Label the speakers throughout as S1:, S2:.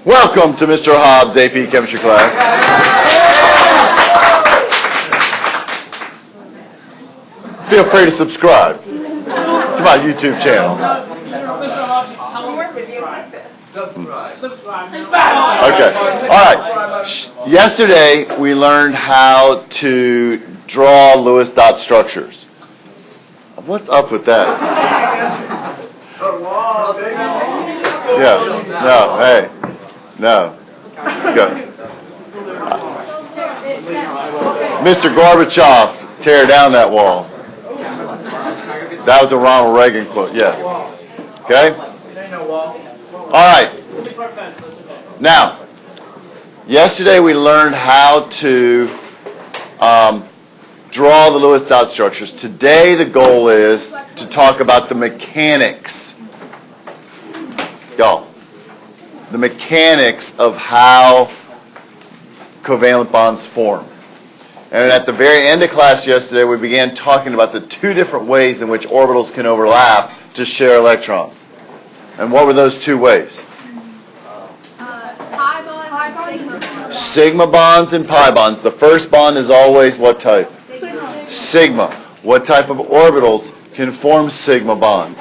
S1: Welcome to Mr. Hobbs AP Chemistry class. Feel free to subscribe to my YouTube channel. Okay. All right. Yesterday we learned how to draw Lewis dot structures. What's up with that? Yeah. No. Hey. No. Go. Mr. Gorbachev, tear down that wall. That was a Ronald Reagan quote. Yes. Okay. All right. Now, yesterday we learned how to draw the Lewis dot structures. Today the goal is to talk about the mechanics. The mechanics of how covalent bonds form. And at the very end of class yesterday, we began talking about the two different ways in which orbitals can overlap to share electrons. And what were those two ways?
S2: Pi bonds and sigma bonds.
S1: Sigma bonds and pi bonds. The first bond is always what type? Sigma. What type of orbitals can form sigma bonds?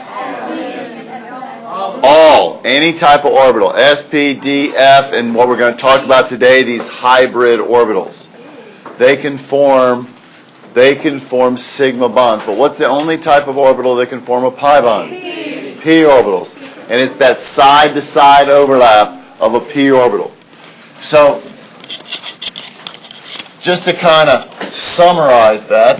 S1: All. Any type of orbital. S, P, D, F, and what we're going to talk about today, these hybrid orbitals. They can form sigma bonds. But what's the only type of orbital that can form a pi bond? P orbitals. And it's that side-to-side overlap of a p orbital. So, just to kind of summarize that,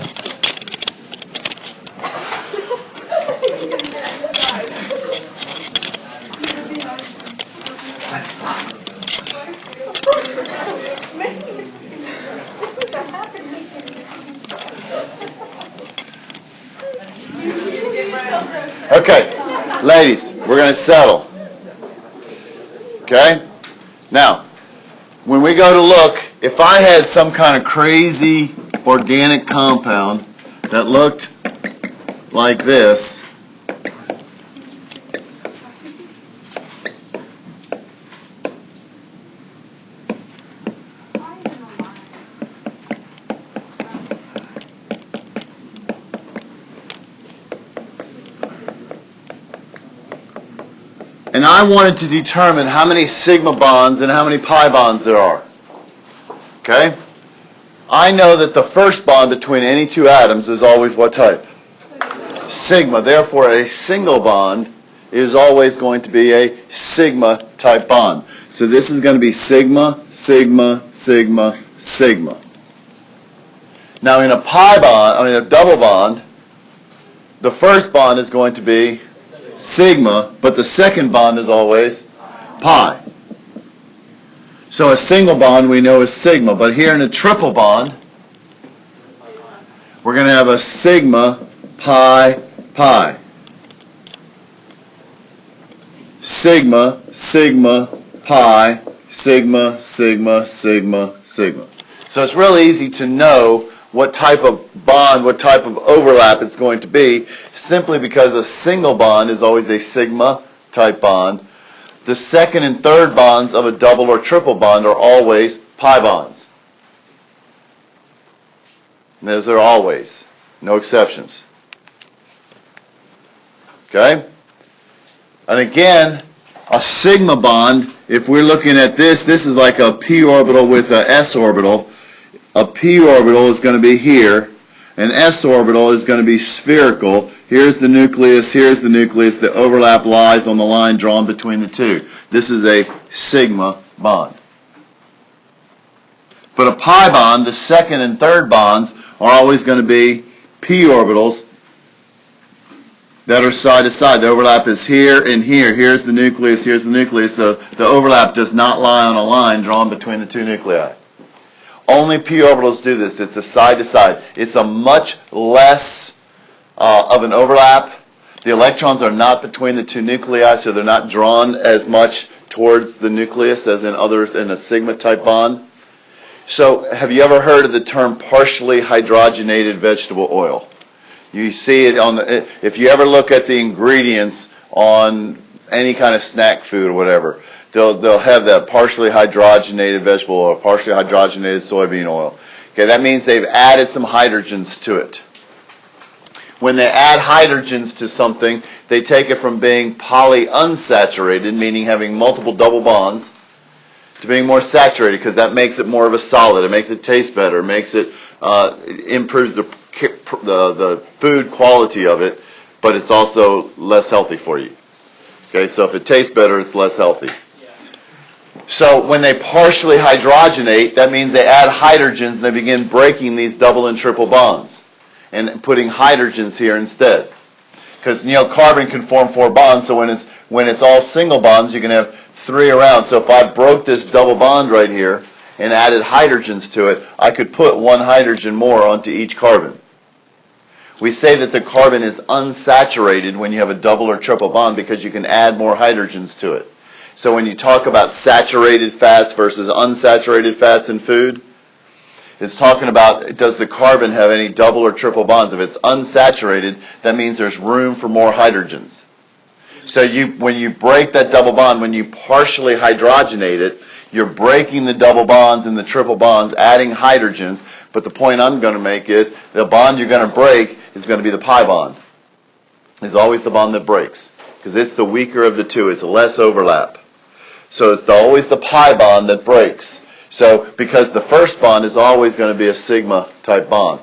S1: okay, ladies, we're going to settle. Okay? Now, when we go to look, if I had some kind of crazy organic compound that looked like this, and I wanted to determine how many sigma bonds and how many pi bonds there are. Okay? I know that the first bond between any two atoms is always what type? Sigma. Therefore, a single bond is always going to be a sigma type bond. So this is going to be sigma, sigma, sigma, sigma. Now in a a double bond, the first bond is going to be sigma, but the second bond is always pi. So a single bond we know is sigma, but here in a triple bond, we're going to have a sigma, pi, pi. Sigma, sigma, pi, sigma, sigma, sigma, sigma. So it's really easy to know what type of bond, what type of overlap it's going to be, simply because a single bond is always a sigma type bond. The second and third bonds of a double or triple bond are always pi bonds. And those are always, no exceptions. Okay? And again, a sigma bond, if we're looking at this is like a p orbital with a s orbital. A p orbital is going to be here. An s orbital is going to be spherical. Here's the nucleus, here's the nucleus. The overlap lies on the line drawn between the two. This is a sigma bond. But a pi bond, the second and third bonds, are always going to be p orbitals that are side to side. The overlap is here and here. Here's the nucleus, here's the nucleus. The overlap does not lie on a line drawn between the two nuclei. Only p orbitals do this. It's a side to side. It's a much less of an overlap. The electrons are not between the two nuclei, so they're not drawn as much towards the nucleus as in a sigma type bond. So, have you ever heard of the term partially hydrogenated vegetable oil? You see it on if you ever look at the ingredients on any kind of snack food or whatever. They'll have that partially hydrogenated vegetable oil, partially hydrogenated soybean oil. Okay, that means they've added some hydrogens to it. When they add hydrogens to something, they take it from being polyunsaturated, meaning having multiple double bonds, to being more saturated, because that makes it more of a solid. It makes it taste better. It makes it improves the food quality of it, but it's also less healthy for you. Okay, so if it tastes better, it's less healthy. So when they partially hydrogenate, that means they add hydrogens and they begin breaking these double and triple bonds and putting hydrogens here instead. Because, carbon can form 4 bonds, so when it's all single bonds, you can have 3 around. So if I broke this double bond right here and added hydrogens to it, I could put 1 hydrogen more onto each carbon. We say that the carbon is unsaturated when you have a double or triple bond because you can add more hydrogens to it. So when you talk about saturated fats versus unsaturated fats in food, it's talking about, does the carbon have any double or triple bonds? If it's unsaturated, that means there's room for more hydrogens. So when you break that double bond, when you partially hydrogenate it, you're breaking the double bonds and the triple bonds, adding hydrogens. But the point I'm going to make is the bond you're going to break is going to be the pi bond. It's always the bond that breaks because it's the weaker of the two. It's less overlap. So it's always the pi bond that breaks. So because the first bond is always going to be a sigma type bond.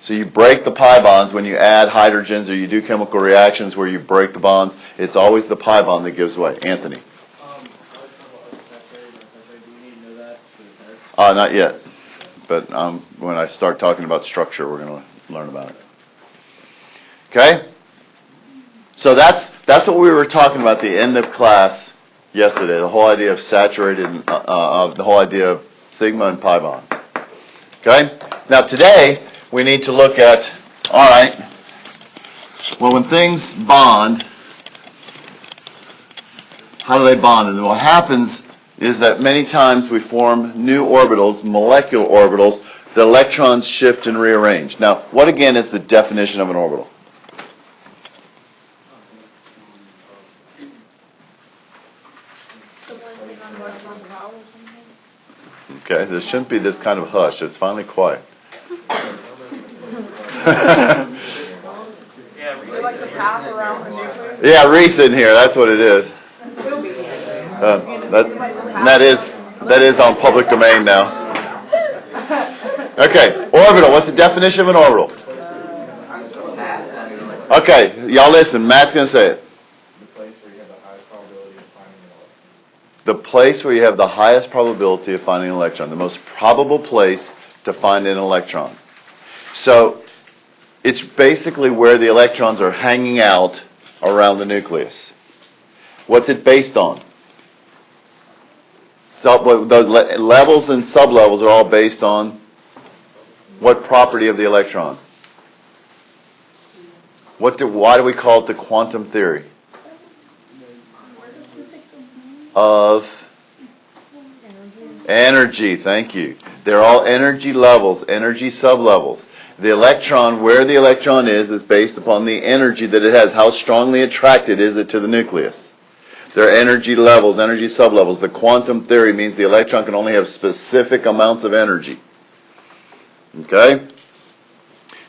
S1: So you break the pi bonds when you add hydrogens or you do chemical reactions where you break the bonds. It's always the pi bond that gives way. Anthony. Not yet. But when I start talking about structure, we're going to learn about it. Okay? So that's what we were talking about at the end of class yesterday, the whole idea of saturated, the whole idea of sigma and pi bonds. Okay? Now today, we need to look at, all right, well, when things bond, how do they bond? And what happens is that many times we form new orbitals, molecular orbitals, the electrons shift and rearrange. Now, what again is the definition of an orbital? Okay, there shouldn't be this kind of hush. It's finally quiet. Yeah, Reese in here. That's what it is. That is on public domain now. Okay, orbital. What's the definition of an orbital? Okay, y'all listen. Matt's going to say it. The place where you have the highest probability of finding an electron. The most probable place to find an electron. So it's basically where the electrons are hanging out around the nucleus. What's it based on? The levels and sublevels are all based on what property of the electron? Why do we call it the quantum theory? Of energy, thank you. They're all energy levels, energy sublevels. The electron, where the electron is based upon the energy that it has. How strongly attracted is it to the nucleus? They're energy levels, energy sublevels. The quantum theory means the electron can only have specific amounts of energy. Okay?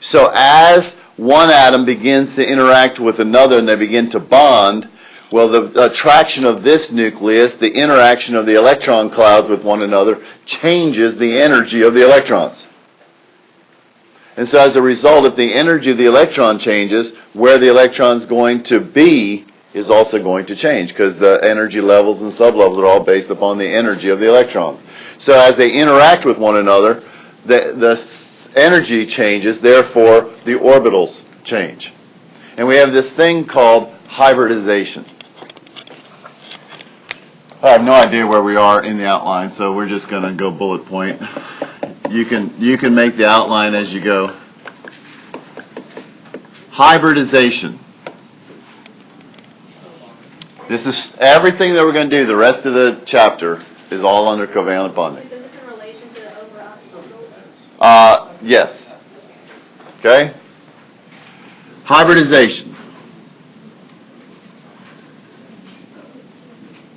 S1: So as one atom begins to interact with another and they begin to bond, well, the attraction of this nucleus, the interaction of the electron clouds with one another, changes the energy of the electrons. And so as a result, if the energy of the electron changes, where the electron's going to be is also going to change because the energy levels and sublevels are all based upon the energy of the electrons. So as they interact with one another, the energy changes, therefore the orbitals change. And we have this thing called hybridization. I have no idea where we are in the outline, so we're just going to go bullet point. You can make the outline as you go. Hybridization. This is everything that we're going to do. The rest of the chapter is all under covalent bonding.
S2: Is this in relation to the overall orbitals?
S1: Yes. Okay? Hybridization.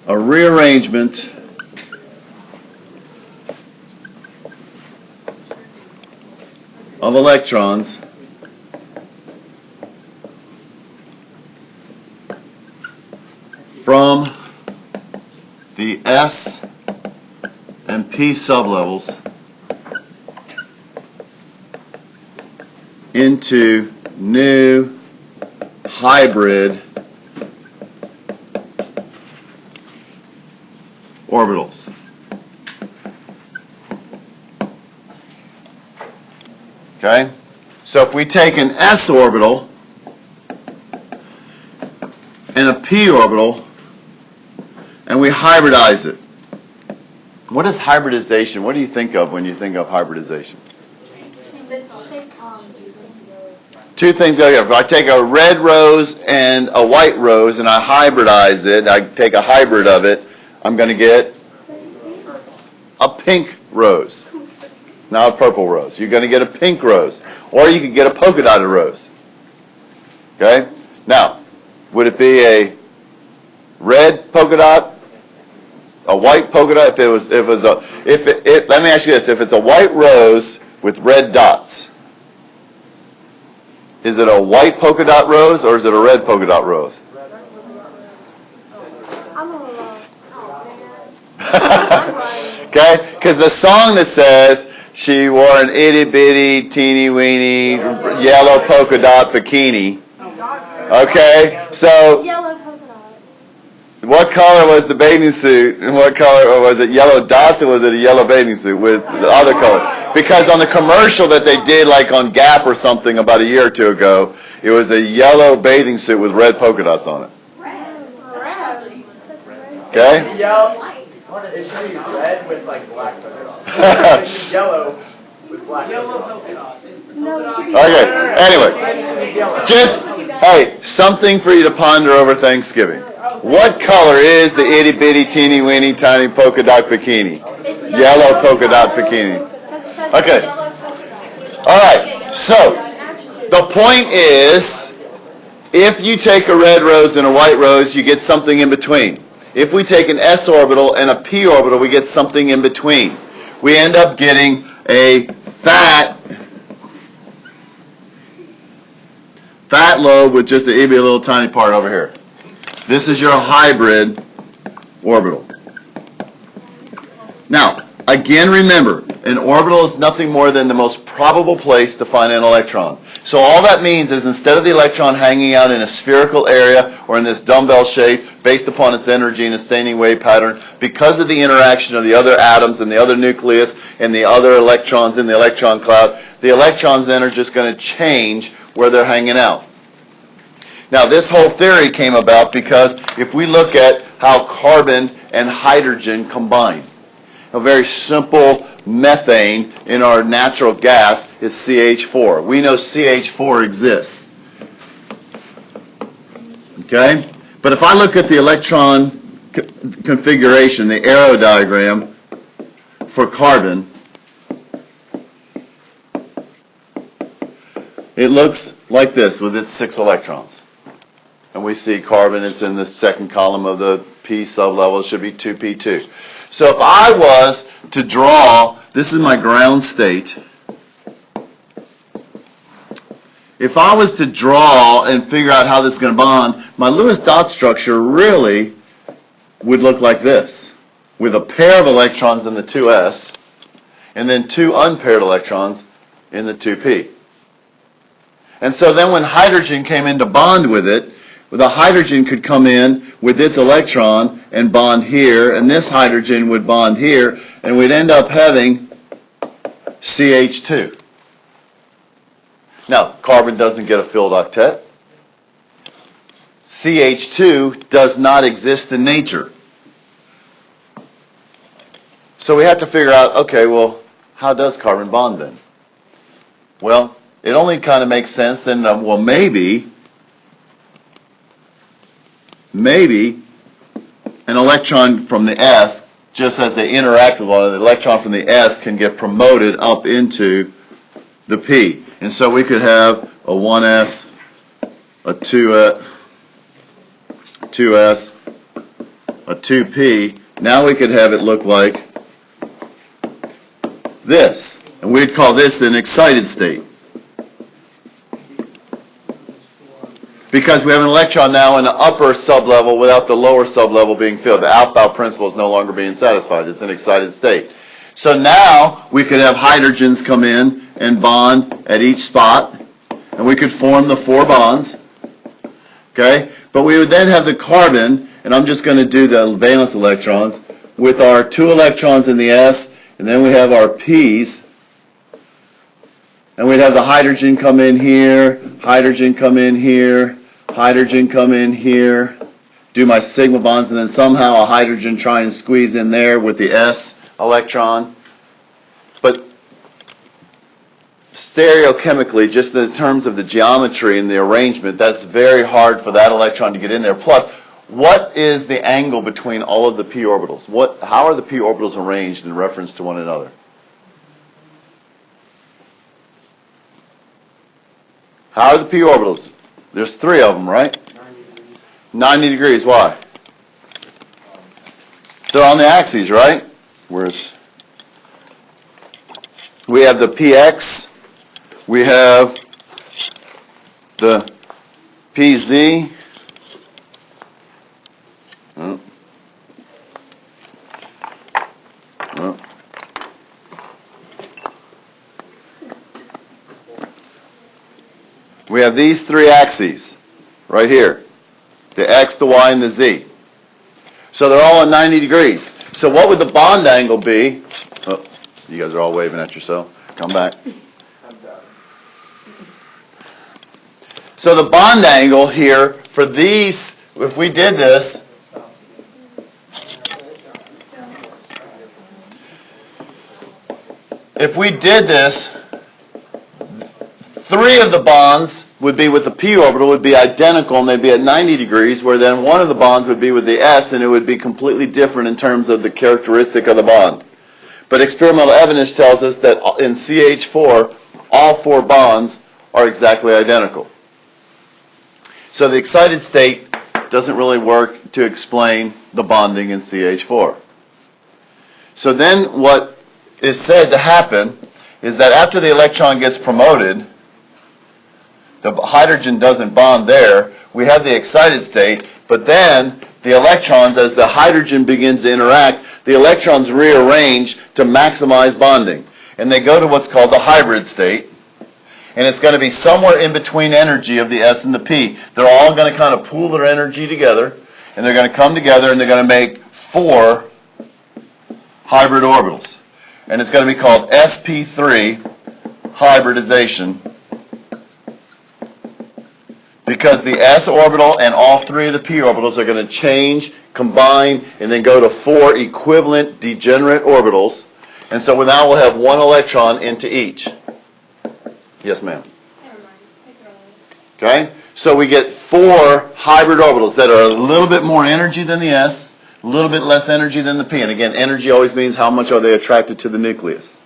S1: a rearrangement of electrons from the S and P sublevels into new hybrid orbitals. Okay? So if we take an S orbital and a P orbital and we hybridize it. What is hybridization? What do you think of when you think of hybridization? Two things go together. If I take a red rose and a white rose and I hybridize it, I take a hybrid of it, I'm going to get a pink rose. Not a purple rose. You're going to get a pink rose. Or you could get a polka dotted rose. Okay? Now, would it be a red polka dot? A white polka dot? Let me ask you this. If it's a white rose with red dots, is it a white polka dot rose or is it a red polka dot rose?
S2: I'm a little lost. Oh, man.
S1: Okay? Because the song that says, she wore an itty-bitty, teeny-weeny, yellow polka dot bikini. Okay? So,
S2: Yellow polka dots.
S1: what color was the bathing suit? And what color, was it yellow dots or was it a yellow bathing suit with the other color? Because on the commercial that they did, like on Gap or something about a year or two ago, it was a yellow bathing suit with red polka dots on it.
S2: Red.
S1: Okay?
S3: Yellow. It should be red with like black polka dots. It should be yellow with black polka dots.
S2: No, it should be
S1: Okay,
S2: red.
S1: anyway, hey, something for you to ponder over Thanksgiving. What color is the itty-bitty, teeny-weeny, tiny polka dot bikini?
S2: It's
S1: Yellow polka dot bikini. Okay. All right, so the point is, if you take a red rose and a white rose, you get something in between. If we take an S orbital and a P orbital, we get something in between. We end up getting a fat lobe with just a little tiny part over here. This is your hybrid orbital. Now, again, remember, an orbital is nothing more than the most probable place to find an electron. So all that means is instead of the electron hanging out in a spherical area or in this dumbbell shape based upon its energy in a staining wave pattern, because of the interaction of the other atoms and the other nucleus and the other electrons in the electron cloud, the electrons then are just going to change where they're hanging out. Now, this whole theory came about because if we look at how carbon and hydrogen combine, a very simple methane in our natural gas is CH4. We know CH4 exists. Okay? But if I look at the electron configuration, the arrow diagram for carbon, it looks like this with its 6 electrons. And we see carbon, it's in the second column of the P sublevel, it should be 2p2. So if I was to draw, this is my ground state. If I was to draw and figure out how this is going to bond, my Lewis dot structure really would look like this, with a pair of electrons in the 2s, and then 2 unpaired electrons in the 2p. And so then when hydrogen came in to bond with it, the hydrogen could come in with its electron and bond here, and this hydrogen would bond here, and we'd end up having CH2. Now, carbon doesn't get a filled octet. CH2 does not exist in nature. So we have to figure out, okay, well, how does carbon bond then? Well, it only kind of makes sense then, well, maybe an electron from the S, just as they interact with one another, the electron from the S can get promoted up into the P. And so we could have a 1s, a 2s, a 2p, now we could have it look like this. And we'd call this an excited state. Because we have an electron now in the upper sublevel without the lower sublevel being filled. The Aufbau principle is no longer being satisfied. It's an excited state. So now we could have hydrogens come in and bond at each spot, and we could form the 4 bonds. Okay? But we would then have the carbon, and I'm just going to do the valence electrons, with our 2 electrons in the s, and then we have our p's, and we'd have the hydrogen come in here, hydrogen come in here, hydrogen come in here, do my sigma bonds, and then somehow a hydrogen try and squeeze in there with the s electron. But stereochemically, just in terms of the geometry and the arrangement, that's very hard for that electron to get in there. Plus, what is the angle between all of the p orbitals? How are the p orbitals arranged in reference to one another? How are the p orbitals? There's 3 of them, right? 90 degrees. Why? They're on the axes, right? We have the px, we have the pz. We have these 3 axes right here, the x, the y, and the z. So they're all at 90 degrees. So what would the bond angle be? Oh, you guys are all waving at yourself. Come back. So the bond angle here for these, if we did this, three of the bonds would be with the p orbital, would be identical, and they'd be at 90 degrees, where then one of the bonds would be with the s, and it would be completely different in terms of the characteristic of the bond. But experimental evidence tells us that in CH4, all 4 bonds are exactly identical. So the excited state doesn't really work to explain the bonding in CH4. So then what is said to happen is that after the electron gets promoted, the hydrogen doesn't bond there. We have the excited state, but then the electrons, as the hydrogen begins to interact, the electrons rearrange to maximize bonding. And they go to what's called the hybrid state. And it's going to be somewhere in between energy of the S and the P. They're all going to kind of pool their energy together, and they're going to come together, and they're going to make 4 hybrid orbitals. And it's going to be called sp3 hybridization, because the s orbital and all 3 of the p orbitals are going to change, combine, and then go to 4 equivalent degenerate orbitals. And so now we'll have 1 electron into each. Yes, ma'am. Okay? So we get 4 hybrid orbitals that are a little bit more energy than the s, a little bit less energy than the p. And again, energy always means how much are they attracted to the nucleus.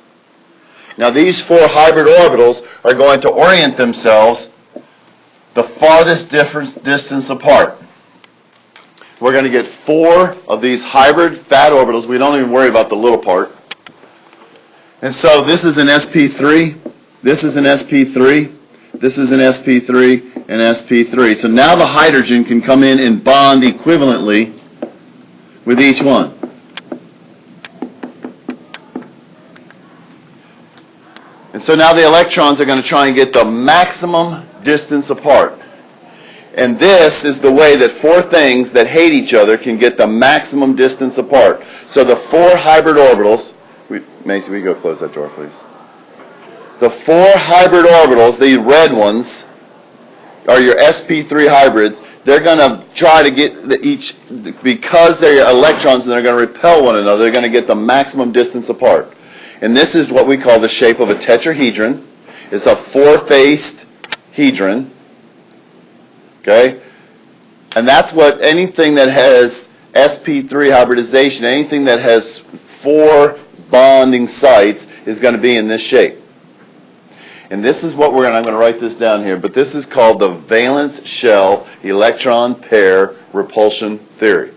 S1: Now these 4 hybrid orbitals are going to orient themselves the farthest distance apart. We're going to get 4 of these hybrid fat orbitals. We don't even worry about the little part. And so this is an sp3, this is an sp3, this is an sp3, and sp3. So now the hydrogen can come in and bond equivalently with each one. And so now the electrons are going to try and get the maximum distance apart. And this is the way that 4 things that hate each other can get the maximum distance apart. So the 4 hybrid orbitals, Macy, will you go close that door, please? The 4 hybrid orbitals, the red ones, are your sp3 hybrids. They're going to try to get because they're electrons and they're going to repel one another, they're going to get the maximum distance apart. And this is what we call the shape of a tetrahedron. It's a 4-faced hedron. Okay? And that's what anything that has sp3 hybridization, anything that has 4 bonding sites is going to be in this shape. And this is what I'm going to write this down here, but this is called the valence shell electron pair repulsion theory.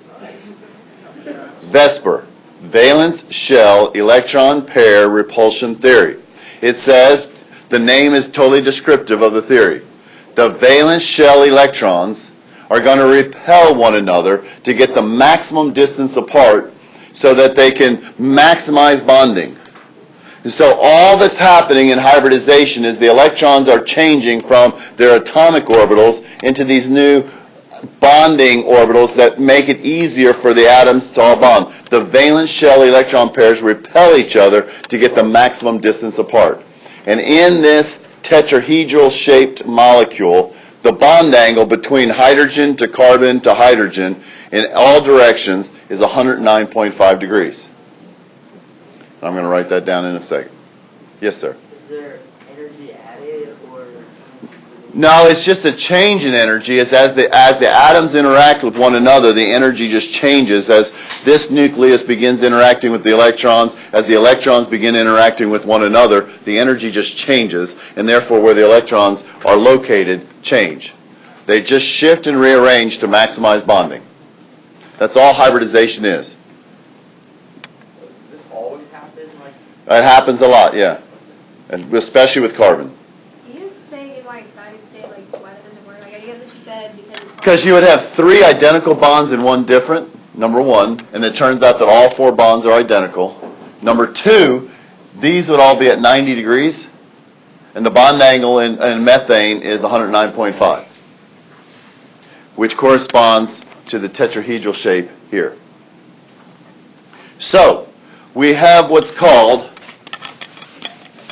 S1: VSEPR, valence shell electron pair repulsion theory. It says the name is totally descriptive of the theory. The valence shell electrons are going to repel one another to get the maximum distance apart so that they can maximize bonding. And so all that's happening in hybridization is the electrons are changing from their atomic orbitals into these new bonding orbitals that make it easier for the atoms to all bond. The valence shell electron pairs repel each other to get the maximum distance apart. And in this tetrahedral-shaped molecule, the bond angle between hydrogen to carbon to hydrogen in all directions is 109.5 degrees. I'm going to write that down in a second. Yes, sir?
S3: Is there energy added or?
S1: No, it's just a change in energy. As the atoms interact with one another, the energy just changes as this nucleus begins interacting with the electrons. As the electrons begin interacting with one another, the energy just changes, and therefore where the electrons are located change. They just shift and rearrange to maximize bonding. That's all hybridization is.
S3: This always happens?
S1: It happens a lot, yeah, and especially with carbon.
S2: Can you say in like excited state, like why that doesn't work? Like I get what you said
S1: Because you would have 3 identical bonds and 1 different, number 1, and it turns out that all 4 bonds are identical. Number 2, these would all be at 90 degrees, and the bond angle in methane is 109.5, which corresponds to the tetrahedral shape here. So, we have what's called,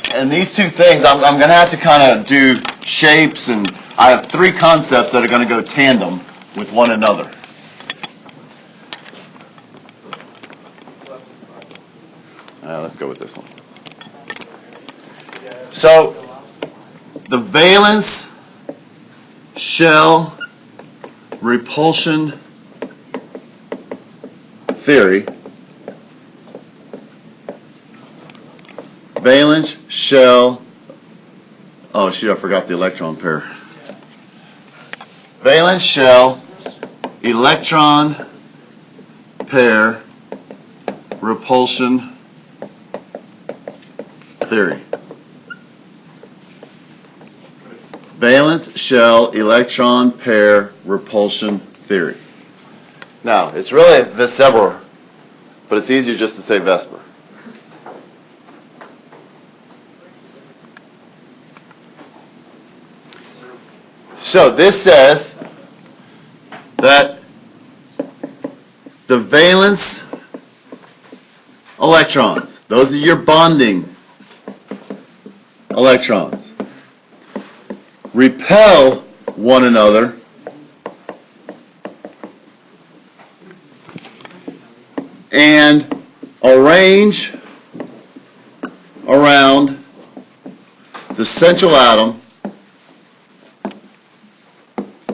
S1: and these 2 things, I'm going to have to kind of do shapes, and I have 3 concepts that are going to go tandem with one another. Let's go with this one. So, the valence shell repulsion theory, valence shell, oh shoot, I forgot the electron pair. Valence shell electron pair repulsion theory. Valence shell electron pair repulsion theory. Now, it's really VSEPR, but it's easier just to say VSEPR. So this says that the valence electrons, those are your bonding electrons, repel one another and arrange around the central atom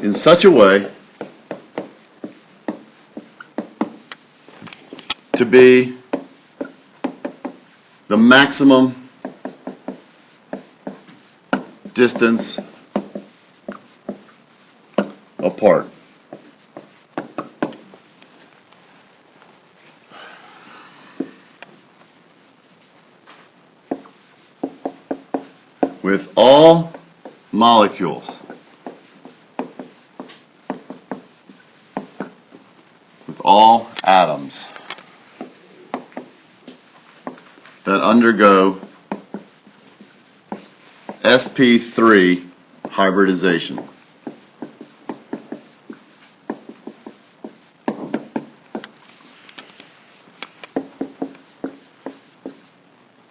S1: in such a way to be the maximum distance apart. With all molecules, with all atoms that undergo sp3 hybridization.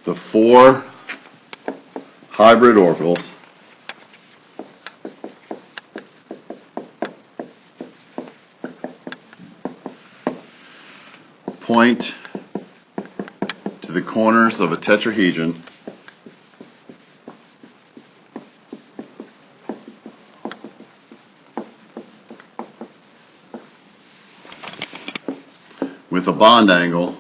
S1: The 4 hybrid orbitals point to the corners of a tetrahedron with a bond angle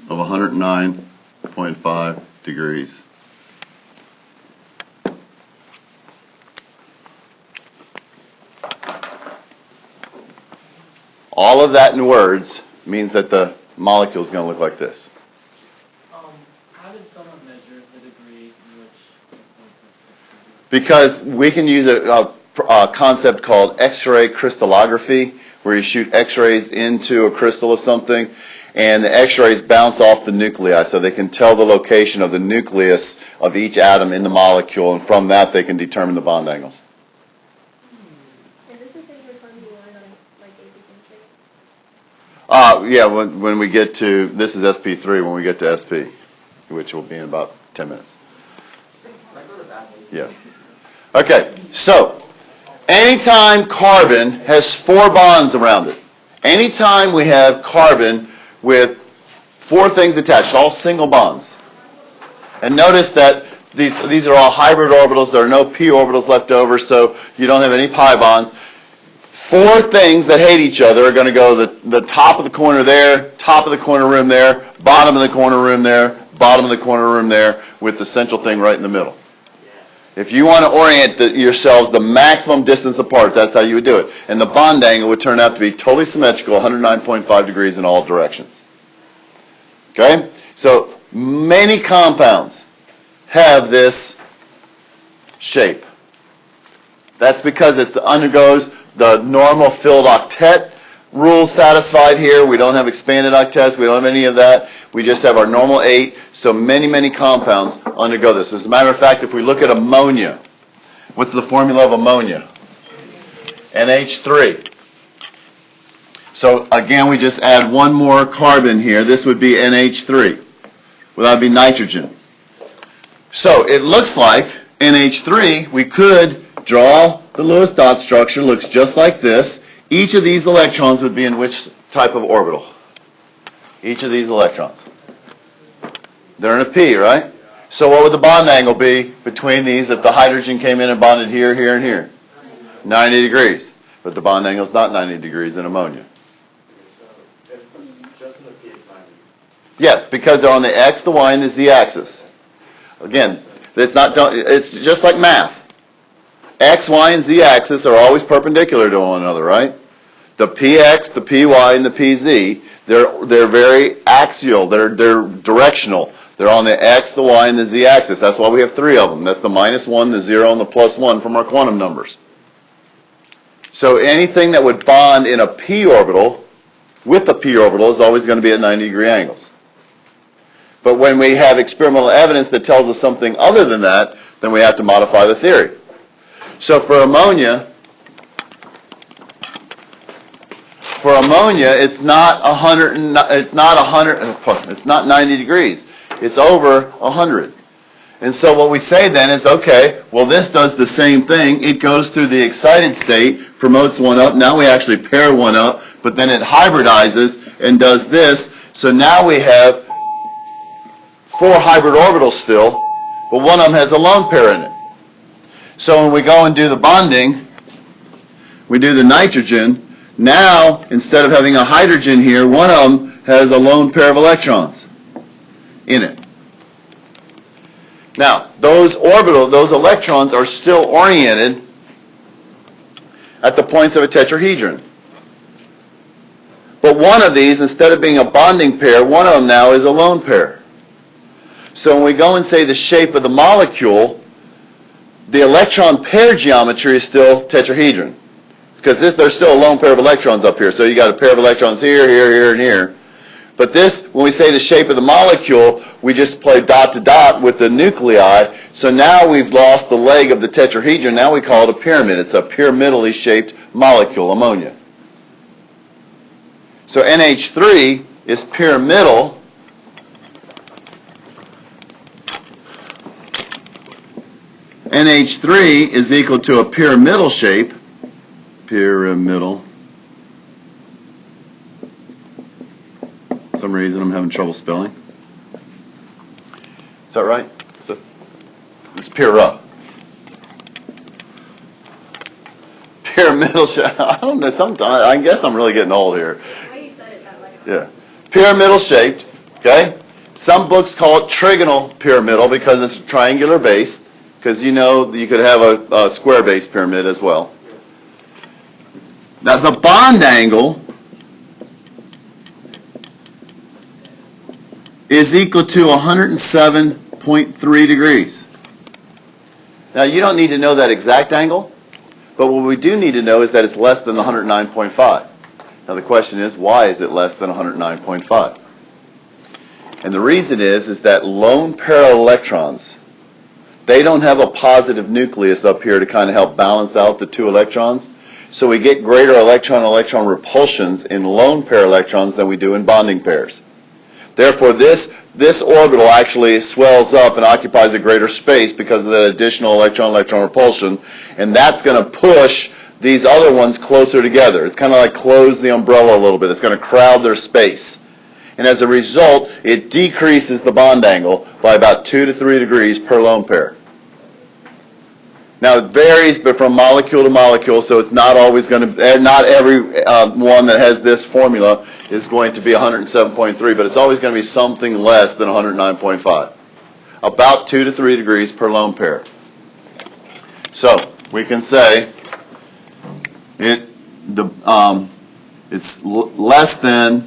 S1: of 109.5 degrees. All of that in words means that the molecule is going to look like this.
S4: How did someone measure the degree in which?
S1: Because we can use a concept called X-ray crystallography, where you shoot X-rays into a crystal of something, and the X-rays bounce off the nuclei, so they can tell the location of the nucleus of each atom in the molecule, and from that they can determine the bond angles.
S2: Is this the thing you were telling me you learned on like AP Chemistry?
S1: Yeah, when we get to, this is SP3, when we get to SP, which will be in about 10 minutes. Yes. Okay, so anytime carbon has 4 bonds around it, anytime we have carbon with 4 things attached, all single bonds, and notice that these are all hybrid orbitals, there are no p orbitals left over, so you don't have any pi bonds. 4 things that hate each other are going to go the top of the corner there, top of the corner room there, bottom of the corner room there, bottom of the corner room there, with the central thing right in the middle. If you want to orient yourselves the maximum distance apart, that's how you would do it. And the bond angle would turn out to be totally symmetrical, 109.5 degrees in all directions. Okay? So many compounds have this shape. That's because it undergoes the normal filled octet rule satisfied here. We don't have expanded octets. We don't have any of that. We just have our normal 8. So many compounds undergo this. As a matter of fact, if we look at ammonia, what's the formula of ammonia? NH3. So again, we just add one more carbon here. This would be NH3. Well, that would be nitrogen. So it looks like NH3, we could draw the Lewis dot structure, looks just like this. Each of these electrons would be in which type of orbital? Each of these electrons. They're in a p, right? So what would the bond angle be between these if the hydrogen came in and bonded here, here, and here? 90 degrees. But the bond angle is not 90 degrees in ammonia.
S3: So if it's just in the P, it's 90.
S1: Yes, because they're on the x, the y, and the z axis. Again, it's just like math. X, y, and z axis are always perpendicular to one another, right? The px, the py, and the pz, they're very axial. They're directional. They're on the x, the y, and the z axis. That's why we have 3 of them. That's the -1, the 0, and the +1 from our quantum numbers. So anything that would bond in a p orbital with a p orbital is always going to be at 90-degree angles. But when we have experimental evidence that tells us something other than that, then we have to modify the theory. So for ammonia, it's not 90 degrees. It's over 100. And so what we say then is, okay, well, this does the same thing. It goes through the excited state, promotes one up. Now we actually pair one up, but then it hybridizes and does this. So now we have 4 hybrid orbitals still, but one of them has a lone pair in it. So when we go and do the bonding, we do the nitrogen. Now, instead of having a hydrogen here, one of them has a lone pair of electrons in it. Now, those electrons are still oriented at the points of a tetrahedron. But one of these, instead of being a bonding pair, one of them now is a lone pair. So when we go and say the shape of the molecule, the electron pair geometry is still tetrahedron. Because there's still a lone pair of electrons up here. So you got a pair of electrons here, here, here, and here. But this, when we say the shape of the molecule, we just play dot to dot with the nuclei. So now we've lost the leg of the tetrahedron. Now we call it a pyramid. It's a pyramidally shaped molecule, ammonia. So NH3 is pyramidal. NH3 is equal to a pyramidal shape. Pyramidal. For some reason I'm having trouble spelling. Is that right? It's pyra. Pyramidal shape. I don't know. Sometimes I guess I'm really getting old here.
S2: The way you said it that way.
S1: Yeah. Pyramidal shaped. Okay. Some books call it trigonal pyramidal because it's triangular based. Because you know you could have a square-based pyramid as well. Now the bond angle is equal to 107.3 degrees. Now, you don't need to know that exact angle, but what we do need to know is that it's less than 109.5. Now, the question is, why is it less than 109.5? And the reason is that lone pair of electrons, they don't have a positive nucleus up here to kind of help balance out the two electrons. So we get greater electron-electron repulsions in lone pair electrons than we do in bonding pairs. Therefore, this orbital actually swells up and occupies a greater space because of that additional electron-electron repulsion, and that's going to push these other ones closer together. It's kind of like close the umbrella a little bit. It's going to crowd their space. And as a result, it decreases the bond angle by about 2 to 3 degrees per lone pair. Now, it varies but from molecule to molecule, so it's not always going to, not every one that has this formula is going to be 107.3, but it's always going to be something less than 109.5. About 2 to 3 degrees per lone pair. So, we can say it's less than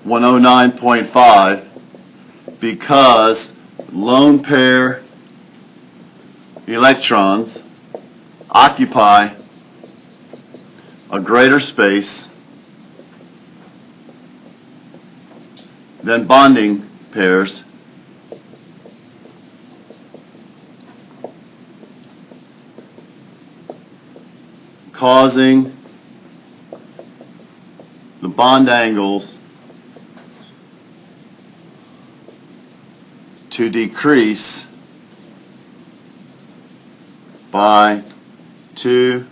S1: 109.5 because lone pair electrons occupy a greater space than bonding pairs causing the bond angles to decrease by 2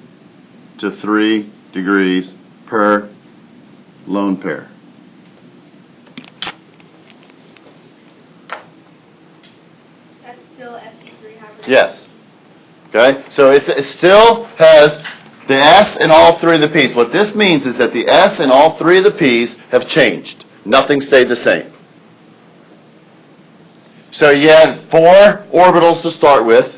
S1: to 3 degrees per lone pair.
S2: That's still sp3 hybrid.
S1: Yes. Okay? So it still has the S in all three of the P's. What this means is that the S in all three of the P's have changed. Nothing stayed the same. So you had 4 orbitals to start with,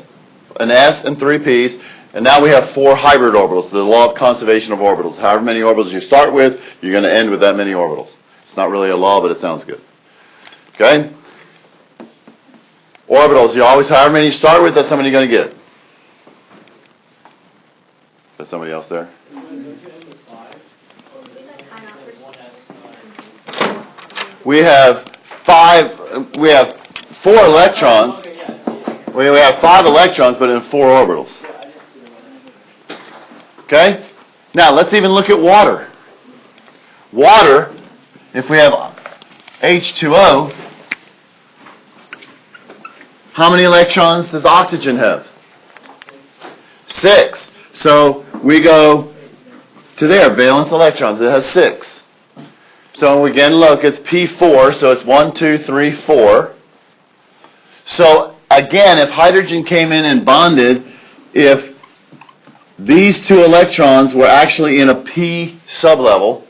S1: an S and 3 P's, and now we have 4 hybrid orbitals, the law of conservation of orbitals. However many orbitals you start with, you're going to end with that many orbitals. It's not really a law, but it sounds good. Okay? Orbitals, you always, however many you start with, that's how many you're going to get. Is somebody else there? We have 4 electrons. We have 5 electrons, but in 4 orbitals. Okay? Now, let's even look at water. Water, if we have H2O, how many electrons does oxygen have? 6. So we go to there, valence electrons. It has 6. So we again look, it's P4, so it's 1, 2, 3, 4. So again, if hydrogen came in and bonded, if these 2 electrons were actually in a P sublevel,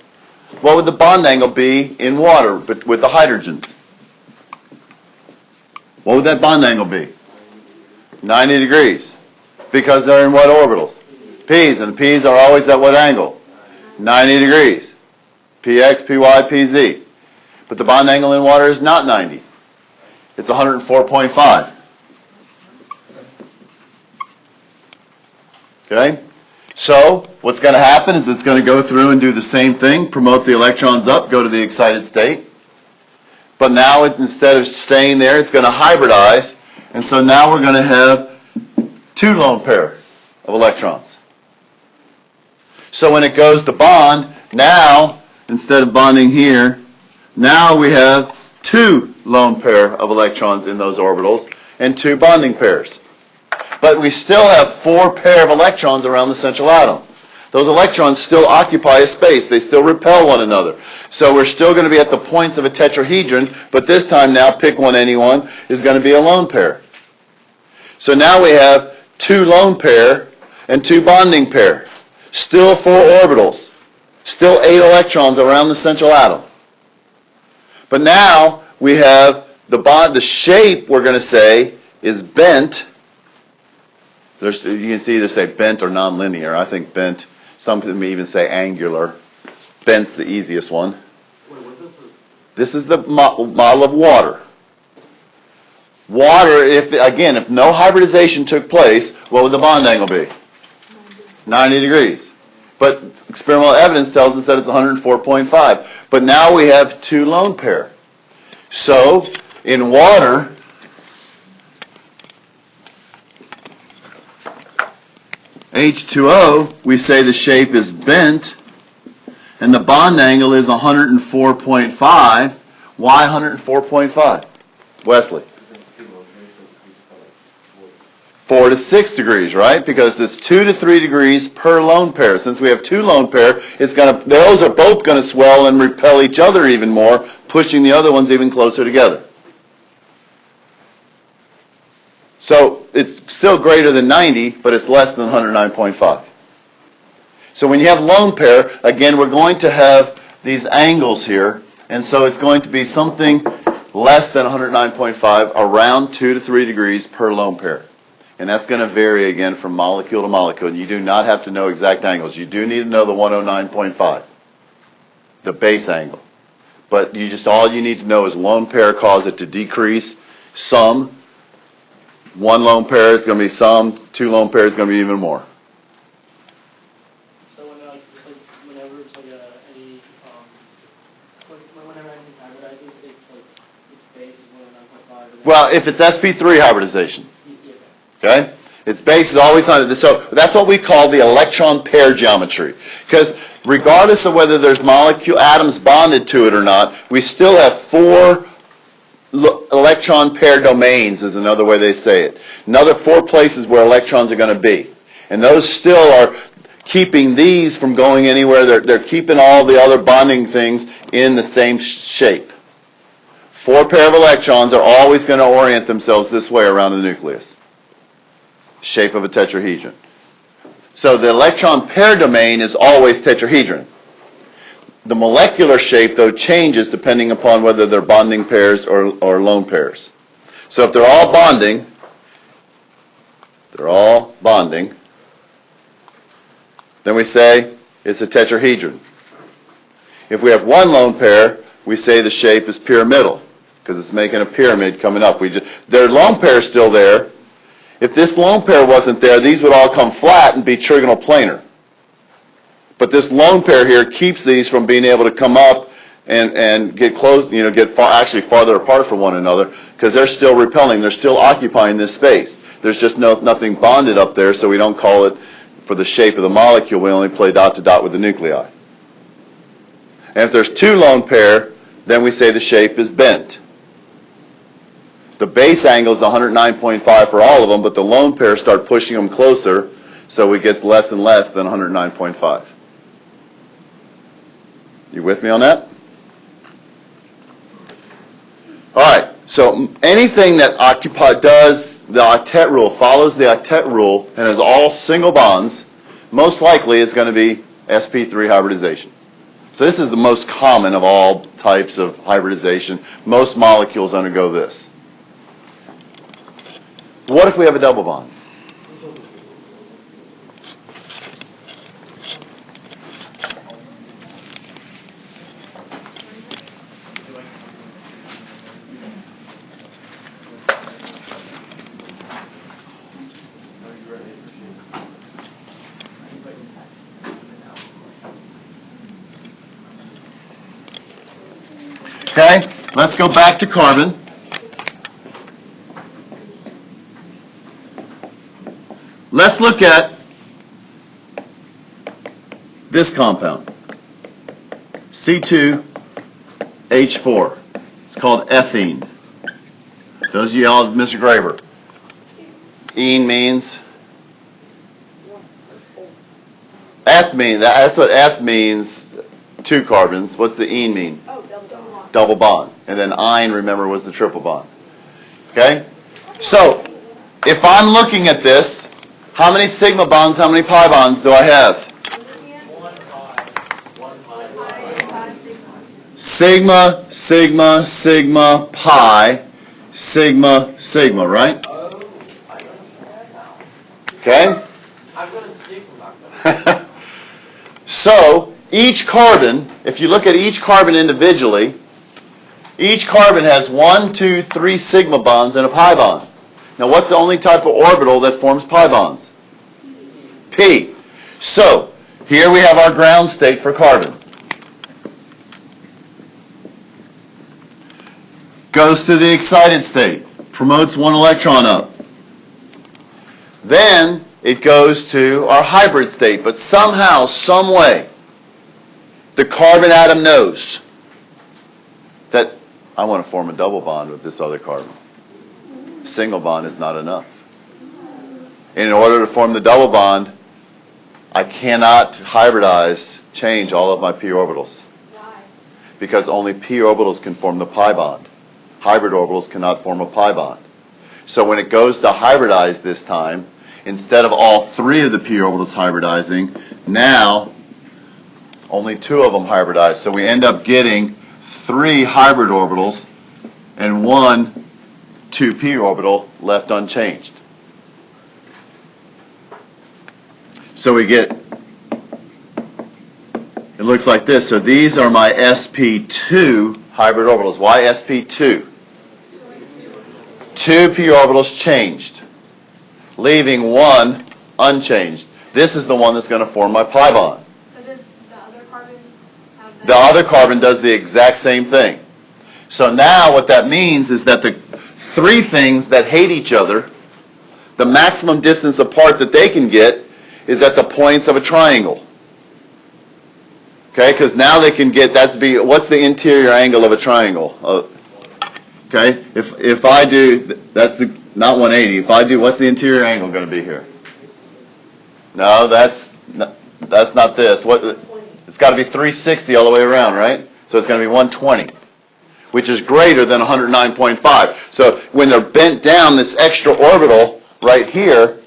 S1: what would the bond angle be in water with the hydrogens? What would that bond angle be? 90 degrees. Because they're in what orbitals? P's, and the P's are always at what angle? 90 degrees. Px, Py, Pz. But the bond angle in water is not 90. It's 104.5. Okay? So, what's going to happen is it's going to go through and do the same thing, promote the electrons up, go to the excited state. But now, instead of staying there, it's going to hybridize. And so now we're going to have 2 lone pair of electrons. So when it goes to bond, now, instead of bonding here, now we have 2 lone pair of electrons in those orbitals and 2 bonding pairs. But we still have 4 pair of electrons around the central atom. Those electrons still occupy a space. They still repel one another. So we're still going to be at the points of a tetrahedron, but this time now, pick one, anyone, is going to be a lone pair. So now we have 2 lone pair and 2 bonding pair. Still 4 orbitals. Still 8 electrons around the central atom. But now we have the shape, we're going to say, is bent. You can see either say bent or nonlinear. I think bent. Some may even say angular. Bent's the easiest one. This is the model of water. Water, if no hybridization took place, what would the bond angle be? 90 degrees. But experimental evidence tells us that it's 104.5. But now we have two lone pair. So, in water, H2O, we say the shape is bent, and the bond angle is 104.5. Why 104.5? Wesley? 4 to 6 degrees, right? Because it's 2 to 3 degrees per lone pair. Since we have two lone pair, those are both going to swell and repel each other even more, pushing the other ones even closer together. So it's still greater than 90, but it's less than 109.5. So when you have lone pair, again, we're going to have these angles here, and so it's going to be something less than 109.5, around 2 to 3 degrees per lone pair. And that's going to vary again from molecule to molecule. You do not have to know exact angles. You do need to know the 109.5, the base angle. But all you need to know is lone pair cause it to decrease some. One lone pair is going to be some. Two lone pairs is going to be even more.
S4: So whenever anything hybridizes, its base is 109.5.
S1: Well, if it's sp3 hybridization. Okay? Its base is always on it. So that's what we call the electron pair geometry. Because regardless of whether there's atoms bonded to it or not, we still have 4 electron pair domains, is another way they say it. Another 4 places where electrons are going to be. And those still are keeping these from going anywhere. They're keeping all the other bonding things in the same shape. 4 pair of electrons are always going to orient themselves this way around the nucleus. Shape of a tetrahedron. So the electron pair domain is always tetrahedron. The molecular shape, though, changes depending upon whether they're bonding pairs or lone pairs. So if they're all bonding, then we say it's a tetrahedron. If we have one lone pair, we say the shape is pyramidal, because it's making a pyramid coming up. Their lone pair is still there. If this lone pair wasn't there, these would all come flat and be trigonal planar. But this lone pair here keeps these from being able to come up and get close, actually farther apart from one another, because they're still repelling. They're still occupying this space. There's just nothing bonded up there, so we don't call it for the shape of the molecule. We only play dot to dot with the nuclei. And if there's 2 lone pair, then we say the shape is bent. The base angle is 109.5 for all of them, but the lone pairs start pushing them closer, so it gets less and less than 109.5. You with me on that? All right, so anything that does the octet rule, follows the octet rule, and is all single bonds, most likely is going to be sp3 hybridization. So this is the most common of all types of hybridization. Most molecules undergo this. What if we have a double bond? Okay, let's go back to carbon. Let's look at this compound, C2H4. It's called ethene. Those of y'all, Mr. Graber, ene means? Eth means, that's what eth means, 2 carbons. What's the ene mean?
S2: Oh, double bond.
S1: Double bond. And then ine, remember, was the triple bond. Okay? So, if I'm looking at this, how many sigma bonds, how many pi bonds do I have?
S4: 1 pi. 1 pi.
S1: Sigma, sigma, sigma, pi, sigma, sigma, right? Okay?
S3: I'm going to stick with that.
S1: So, each carbon, if you look at each carbon individually, Each carbon has 1, 2, 3 sigma bonds and a pi bond. Now, what's the only type of orbital that forms pi bonds? P. So, here we have our ground state for carbon. Goes to the excited state, promotes 1 electron up. Then it goes to our hybrid state, but somehow, some way, the carbon atom knows that I want to form a double bond with this other carbon. A single bond is not enough. In order to form the double bond, I cannot hybridize, change all of my p orbitals.
S2: Why?
S1: Because only p orbitals can form the pi bond. Hybrid orbitals cannot form a pi bond. So when it goes to hybridize this time, instead of all 3 of the p orbitals hybridizing, now only 2 of them hybridize. So we end up getting 3 hybrid orbitals and 1 2p orbital left unchanged. So we get, it looks like this. So these are my sp2 hybrid orbitals. Why sp2? 2 p orbitals changed, leaving 1 unchanged. This is the one that's going to form my pi bond.
S2: So does the other carbon have that?
S1: The other carbon does the exact same thing. So now what that means is that the 3 things that hate each other, the maximum distance apart that they can get is at the points of a triangle. Okay, because now they can get, what's the interior angle of a triangle? Okay, if I do, that's not 180. If I do, what's the interior angle going to be here? No, that's not this. It's got to be 360 all the way around, right? So it's going to be 120, which is greater than 109.5. So when they're bent down, this extra orbital right here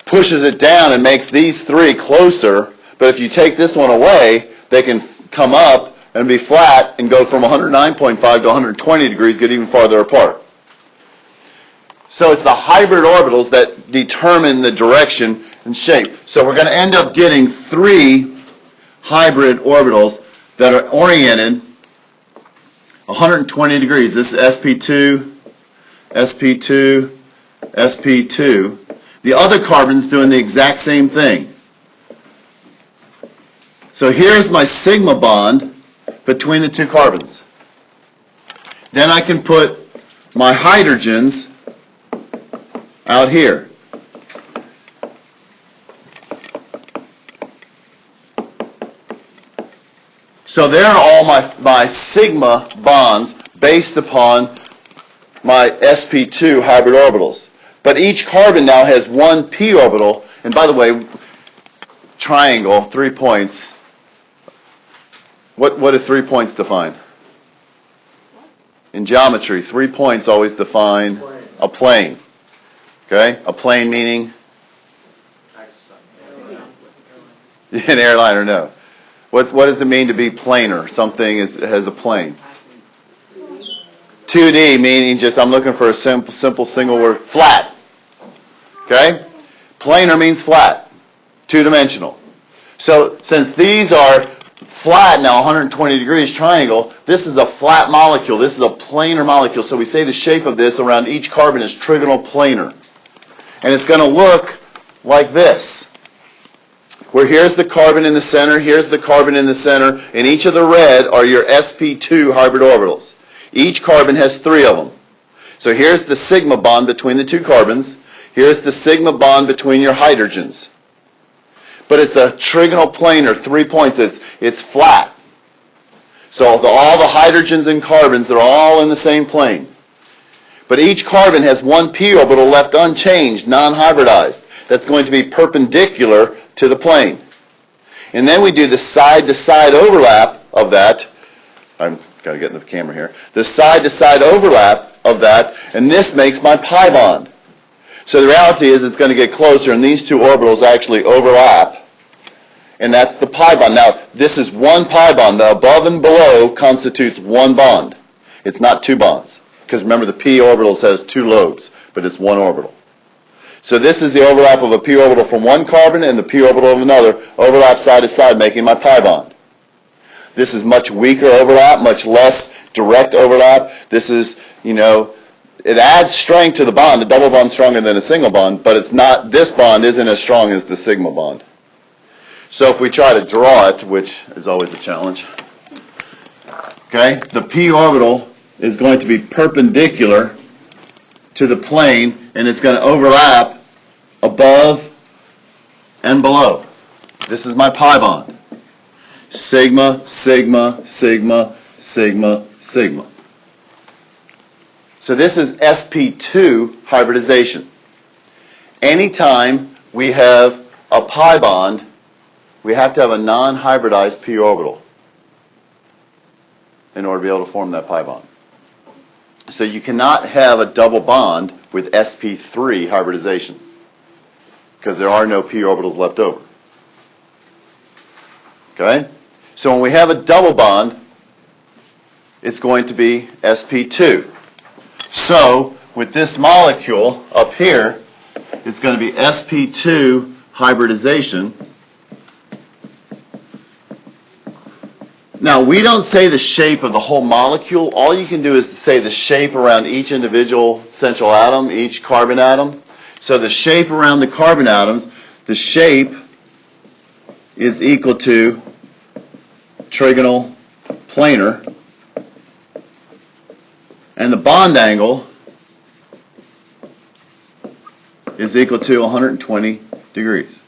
S1: pushes it down and makes these 3 closer. But if you take this one away, they can come up and be flat and go from 109.5 to 120 degrees, get even farther apart. So it's the hybrid orbitals that determine the direction and shape. So we're going to end up getting 3 hybrid orbitals that are oriented 120 degrees. This is sp2, sp2, sp2. The other carbon's doing the exact same thing. So here's my sigma bond between the 2 carbons. Then I can put my hydrogens out here. So there are all my sigma bonds based upon my sp2 hybrid orbitals. But each carbon now has 1 p orbital. And by the way, triangle, 3 points. What do 3 points define? In geometry, 3 points always define a plane. Okay? A plane meaning? An airliner, no. What does it mean to be planar? Something has a plane. 2D meaning just, I'm looking for a simple single word, flat. Okay? Planar means flat. 2-dimensional. So since these are flat now, 120 degrees triangle, this is a flat molecule. This is a planar molecule. So we say the shape of this around each carbon is trigonal planar. And it's going to look like this. Where here's the carbon in the center, here's the carbon in the center, and each of the red are your sp2 hybrid orbitals. Each carbon has 3 of them. So here's the sigma bond between the 2 carbons. Here's the sigma bond between your hydrogens. But it's a trigonal planar, 3 points. It's flat. So all the hydrogens and carbons, they're all in the same plane. But each carbon has 1 p orbital left unchanged, non-hybridized. That's going to be perpendicular to the plane. And then we do the side-to-side overlap of that. I've got to get in the camera here. The side-to-side overlap of that, and this makes my pi bond. So the reality is it's going to get closer, and these 2 orbitals actually overlap. And that's the pi bond. Now, this is 1 pi bond. The above and below constitutes 1 bond. It's not 2 bonds. Because remember, the p orbitals has 2 lobes, but it's 1 orbital. So this is the overlap of a p orbital from 1 carbon and the p orbital of another, overlap side to side, making my pi bond. This is much weaker overlap, much less direct overlap. This is, it adds strength to the bond. The double bond's stronger than a single bond, but it's not, this bond isn't as strong as the sigma bond. So if we try to draw it, which is always a challenge, okay, the p orbital is going to be perpendicular to the plane, and it's going to overlap above and below. This is my pi bond. Sigma, sigma, sigma, sigma, sigma. So this is sp2 hybridization. Anytime we have a pi bond, we have to have a non-hybridized p orbital in order to be able to form that pi bond. So you cannot have a double bond with sp3 hybridization because there are no p orbitals left over. Okay? So when we have a double bond, it's going to be sp2. So with this molecule up here, it's going to be sp2 hybridization. Now, we don't say the shape of the whole molecule. All you can do is say the shape around each individual central atom, each carbon atom. So the shape around the carbon atoms, the shape is equal to trigonal planar, and the bond angle is equal to 120 degrees.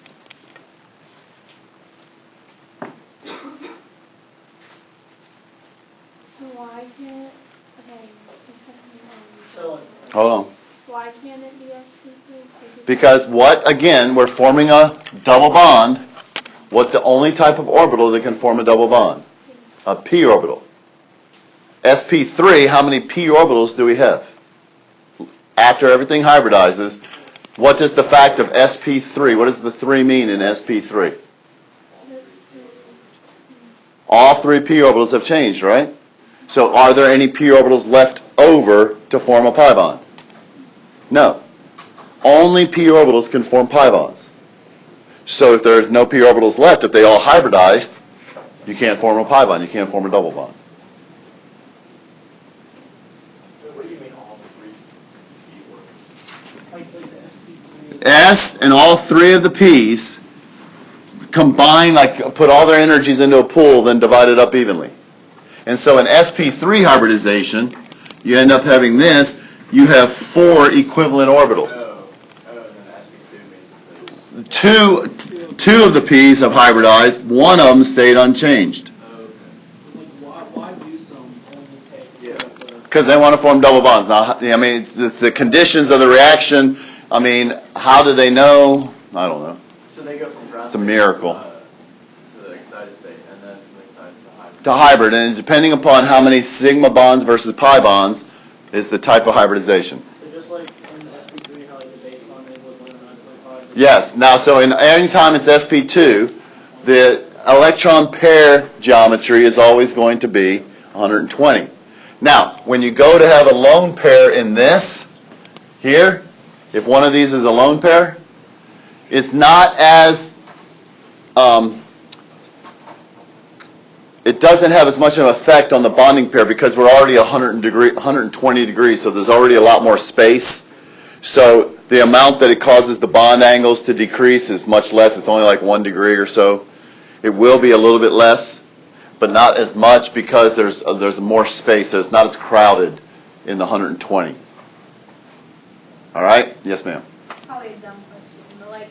S1: Hold on.
S2: Why can't it be sp3?
S1: Because what, again, we're forming a double bond. What's the only type of orbital that can form a double bond? A p orbital. sp3, how many p orbitals do we have? After everything hybridizes, what does the fact of sp3, what does the 3 mean in sp3? All 3 p orbitals have changed, right? So are there any p orbitals left over to form a pi bond? No. Only p orbitals can form pi bonds. So if there's no p orbitals left, if they all hybridized, you can't form a pi bond. You can't form a double bond.
S3: What do you mean all 3 p orbitals?
S4: Like the sp3.
S1: S and all 3 of the p's combine, like put all their energies into a pool, then divide it up evenly. And so in sp3 hybridization, you end up having this. You have 4 equivalent orbitals.
S3: And then sp2 means
S1: Two of the p's have hybridized. One of them stayed unchanged.
S4: Like why do some only take
S1: Because they want to form double bonds. Now, I mean, it's the conditions of the reaction. I mean, how do they know? I don't know.
S3: So they go from ground
S1: It's a miracle.
S3: to the excited state, and then from the excited to hybrid.
S1: To hybrid, and depending upon how many sigma bonds versus pi bonds is the type of hybridization.
S4: So just like in sp3, how like the base bond they would 1.925.
S1: Yes. Now, so in any time it's sp2, the electron pair geometry is always going to be 120. Now, when you go to have a lone pair in this, here, if one of these is a lone pair, it's not as, it doesn't have as much of an effect on the bonding pair because we're already 120 degrees, so there's already a lot more space. So the amount that it causes the bond angles to decrease is much less. It's only like 1 degree or so. It will be a little bit less, but not as much because there's more space, so it's not as crowded in the 120. All right? Yes, ma'am.
S2: Probably a dumb question, but like,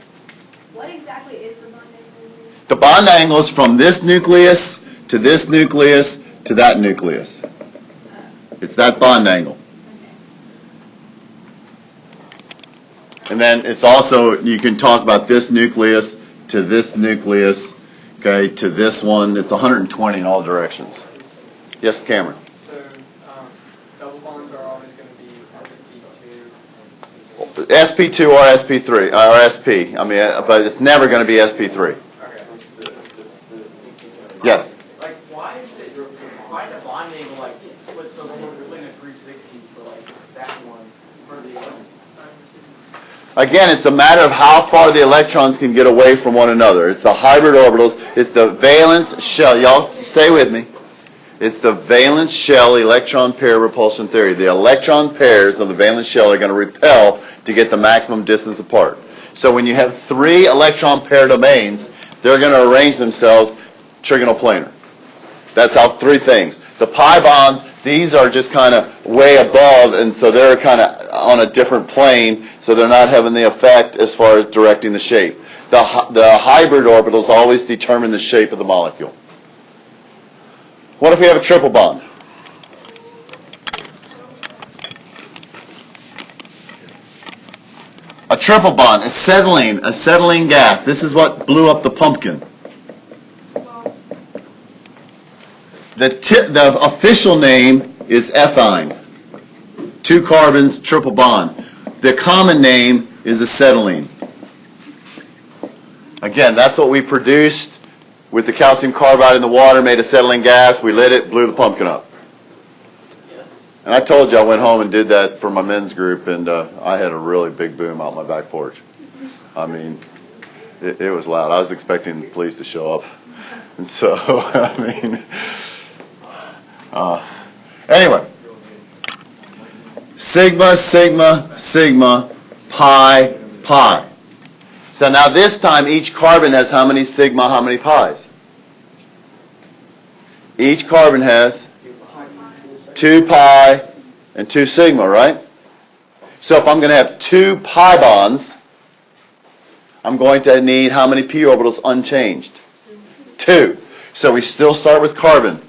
S2: what exactly is the bond angle?
S1: The bond angle is from this nucleus to this nucleus to that nucleus. It's that bond angle. And then it's also, you can talk about this nucleus to this nucleus, okay, to this one. It's 120 in all directions. Yes, Cameron?
S5: So, double bonds are always going to be sp2.
S1: SP2 or SP3, or SP. I mean, but it's never going to be SP3.
S5: Okay.
S1: Yes?
S3: Like, why the bond angle like split so much? We're looking at 360 for like that one for the other.
S1: Again, it's a matter of how far the electrons can get away from one another. It's the hybrid orbitals. It's the valence shell. Y'all stay with me. It's the valence shell electron pair repulsion theory. The electron pairs of the valence shell are going to repel to get the maximum distance apart. So when you have 3 electron pair domains, they're going to arrange themselves trigonoplanar. That's how 3 things. The pi bonds, these are just kind of way above, and so they're kind of on a different plane, so they're not having the effect as far as directing the shape. The hybrid orbitals always determine the shape of the molecule. What if we have a triple bond? A triple bond, acetylene gas. This is what blew up the pumpkin. The official name is ethyne. 2 carbons, triple bond. The common name is acetylene. Again, that's what we produced with the calcium carbide in the water, made acetylene gas. We lit it, blew the pumpkin up. And I told you I went home and did that for my men's group, and I had a really big boom out my back porch. I mean, it was loud. I was expecting the police to show up. And so, I mean, anyway. Sigma, sigma, sigma, pi, pi. So now this time each carbon has how many sigma, how many pi's? Each carbon has 2 pi and 2 sigma, right? So if I'm going to have 2 pi bonds, I'm going to need how many p orbitals unchanged? 2. So we still start with carbon.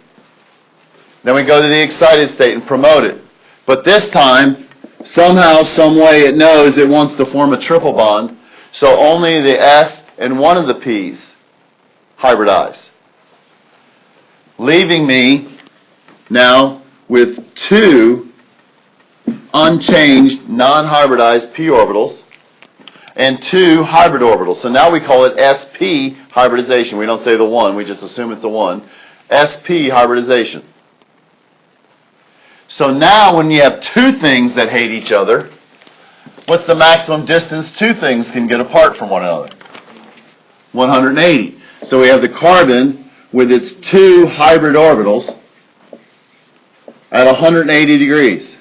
S1: Then we go to the excited state and promote it. But this time, somehow, some way it knows it wants to form a triple bond, so only the S and one of the P's hybridize. Leaving me now with 2 unchanged, non-hybridized p orbitals and 2 hybrid orbitals. So now we call it sp hybridization. We don't say the 1, we just assume it's a 1. sp hybridization. So now when you have 2 things that hate each other, what's the maximum distance 2 things can get apart from one another? 180. So we have the carbon with its 2 hybrid orbitals at 180 degrees.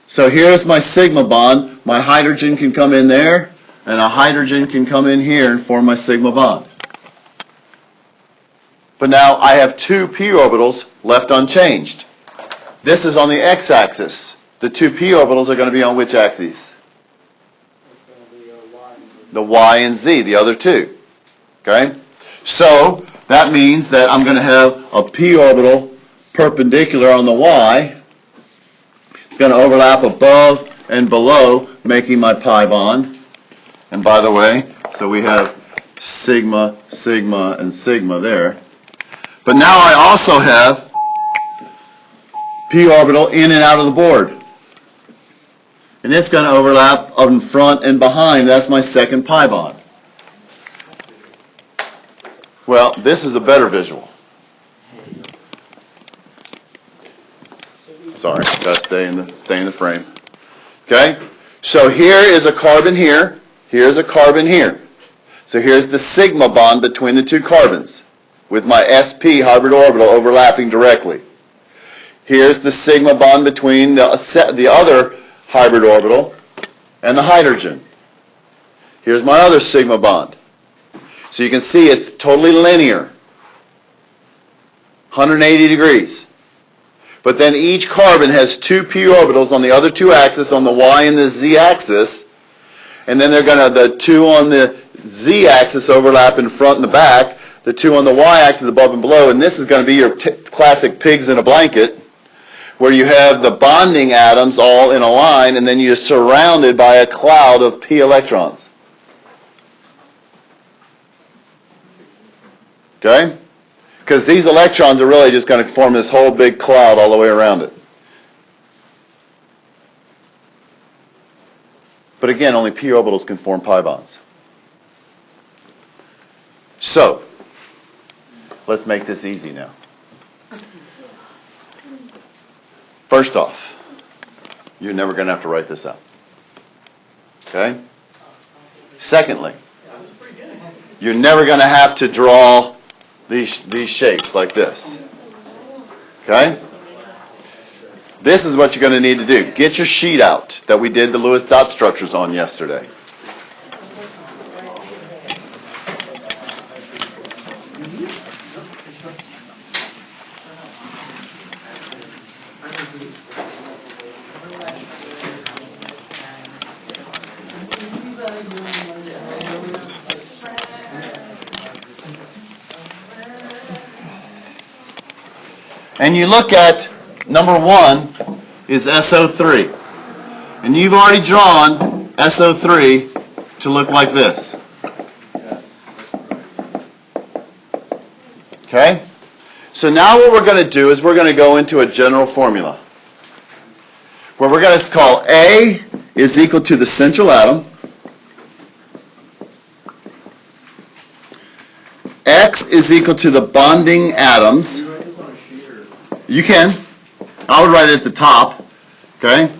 S1: So here's my sigma bond. My hydrogen can come in there, and a hydrogen can come in here and form my sigma bond. But now I have 2 p orbitals left unchanged. This is on the x-axis. The 2 p orbitals are going to be on which axes? The y and z, the other 2. Okay? So that means that I'm going to have a p orbital perpendicular on the y. It's going to overlap above and below, making my pi bond. And by the way, so we have sigma, sigma, and sigma there. But now I also have p orbital in and out of the board. And it's going to overlap in front and behind. That's my second pi bond. Well, this is a better visual. Sorry, got to stay in the frame. Okay? So here is a carbon here. Here's a carbon here. So here's the sigma bond between the 2 carbons, with my sp hybrid orbital overlapping directly. Here's the sigma bond between the other hybrid orbital and the hydrogen. Here's my other sigma bond. So you can see it's totally linear, 180 degrees. But then each carbon has 2 p orbitals on the other 2 axes, on the y and the z axis, and then the 2 on the z axis overlap in front and the back, the 2 on the y-axis above and below, and this is going to be your classic pigs in a blanket, where you have the bonding atoms all in a line, and then you're surrounded by a cloud of p electrons. Okay? Because these electrons are really just going to form this whole big cloud all the way around it. But again, only p orbitals can form pi bonds. So, let's make this easy now. First off, you're never going to have to write this out. Okay? Secondly, you're never going to have to draw these shapes like this. Okay? This is what you're going to need to do. Get your sheet out that we did the Lewis dot structures on yesterday. And you look at number 1 is SO3. And you've already drawn SO3 to look like this. Okay? So now what we're going to do is we're going to go into a general formula. Where we're going to call A is equal to the central atom. X is equal to the bonding atoms. You can. I would write it at the top, okay?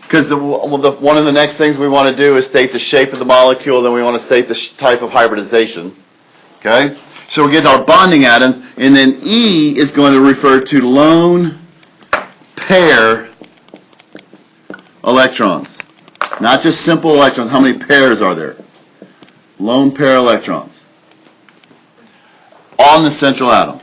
S1: Because one of the next things we want to do is state the shape of the molecule, then we want to state the type of hybridization, okay? So we get our bonding atoms, and then E is going to refer to lone pair electrons. Not just simple electrons. How many pairs are there? Lone pair electrons on the central atom.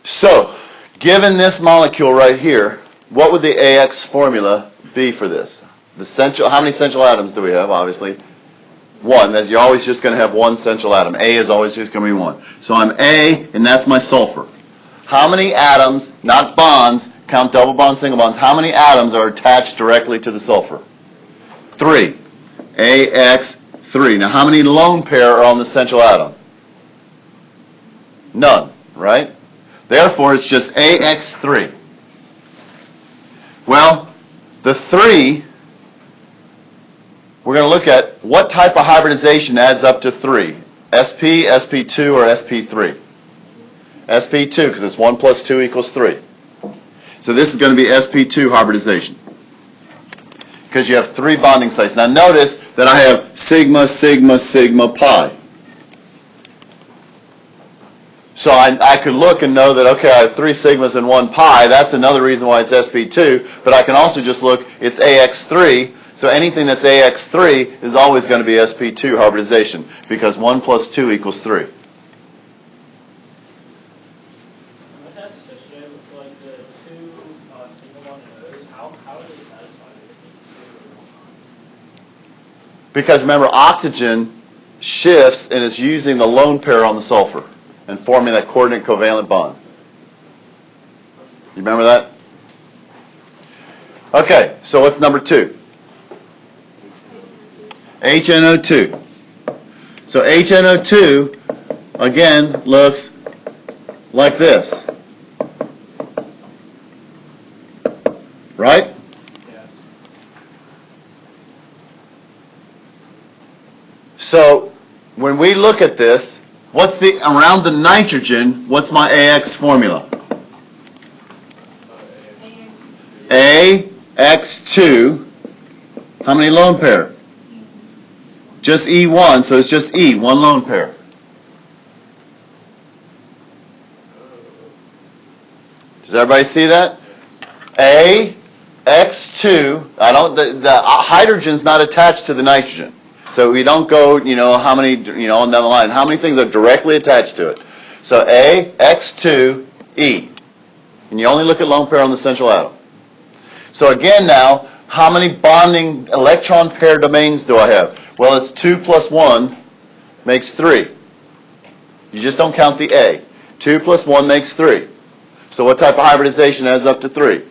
S1: So, given this molecule right here, what would the AX formula be for this? How many central atoms do we have, obviously? 1. You're always just going to have one central atom. A is always just going to be 1. So I'm A, and that's my sulfur. How many atoms, not bonds, count double bonds, single bonds, how many atoms are attached directly to the sulfur? 3. AX 3. Now how many lone pair are on the central atom? None, right? Therefore, it's just AX3. Well, the 3, we're going to look at what type of hybridization adds up to 3. SP, SP2, or SP3? SP2, because it's 1 plus 2 equals 3. So this is going to be SP2 hybridization. Because you have 3 bonding sites. Now notice that I have sigma, sigma, sigma, pi. So I could look and know that, okay, I have 3 sigmas and 1 pi. That's another reason why it's SP2. But I can also just look, it's AX3. So anything that's AX3 is always going to be SP2 hybridization. Because 1 plus 2 equals 3.
S4: That's associated with like the 2 single bond O's. How are they satisfied with the 2?
S1: Because remember, oxygen shifts and is using the lone pair on the sulfur and forming that coordinate covalent bond. You remember that? Okay, so what's number 2? HNO2. So HNO2, again, looks like this. Right?
S4: Yes.
S1: So when we look at this, what's around the nitrogen, what's my AX formula? AX2, how many lone pair? Just E1, so it's just E, 1 lone pair. Does everybody see that? AX2, the hydrogen's not attached to the nitrogen. So we don't go, how many, on down the line. How many things are directly attached to it? So A, X2, E. And you only look at lone pair on the central atom. So again now, how many bonding electron pair domains do I have? Well, it's 2 plus 1 makes 3. You just don't count the A. 2 plus 1 makes 3. So what type of hybridization adds up to 3?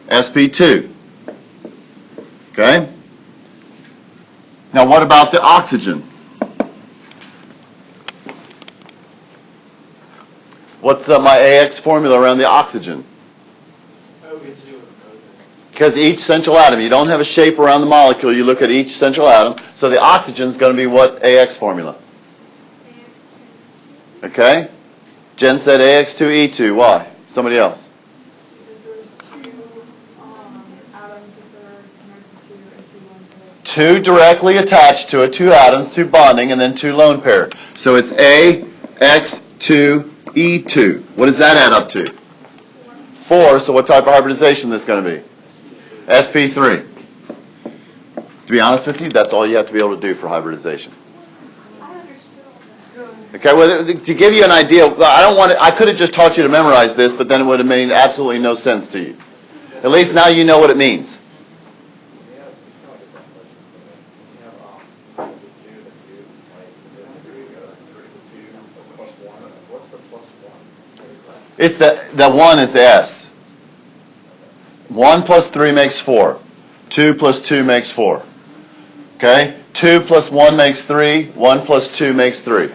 S1: SP2. Okay? Now what about the oxygen? What's my AX formula around the oxygen? Because each central atom, you don't have a shape around the molecule, you look at each central atom, so the oxygen is going to be what AX formula? Okay? Jen said AX2E2. Why? Somebody else.
S2: Because there's 2
S1: 2 directly attached to it, 2 atoms, 2 bonding, and then 2 lone pair. So it's AX2E2. What does that add up to? 4. So what type of hybridization is this going to be? sp3. To be honest with you, that's all you have to be able to do for hybridization. Okay, well, to give you an idea, I could have just taught you to memorize this, but then it would have made absolutely no sense to you. At least now you know what it means. It's the 1 is the S. 1 plus 3 makes 4. 2 plus 2 makes 4. Okay? 2 plus 1 makes 3. 1 plus 2 makes 3.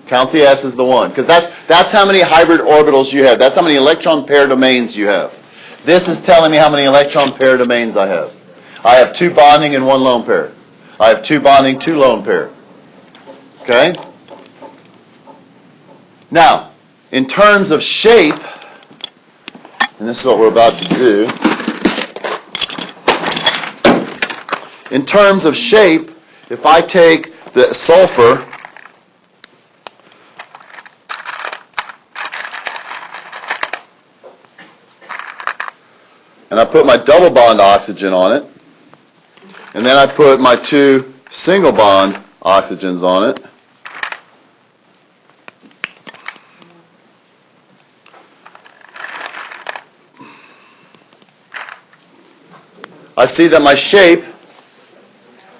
S1: Count the S as the 1. Because that's how many hybrid orbitals you have. That's how many electron pair domains you have. This is telling me how many electron pair domains I have. I have 2 bonding and 1 lone pair. I have 2 bonding, 2 lone pair. Okay? Now, in terms of shape, and this is what we're about to do. In terms of shape, if I take the sulfur and I put my double bond oxygen on it, and then I put my 2 single bond oxygens on it, I see that my shape,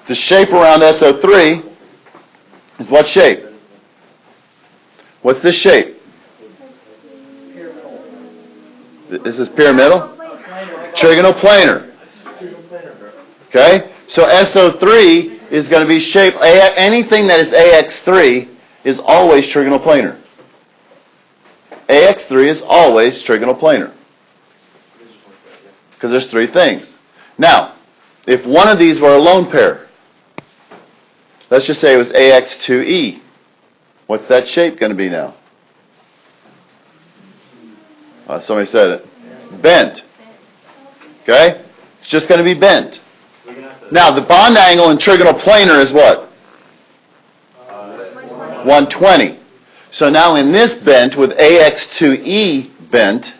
S1: the shape around SO3, is what shape? What's this shape? This is pyramidal? Trigonoplanar. Okay? So SO3 is going to be shaped, anything that is AX3 is always trigonoplanar. AX3 is always trigonoplanar. Because there's 3 things. Now, if one of these were a lone pair, let's just say it was AX2E, what's that shape going to be now? Somebody said it. Bent. Okay? It's just going to be bent. Now, the bond angle in trigonoplanar is what? 120. So now in this bent, with AX2E bent,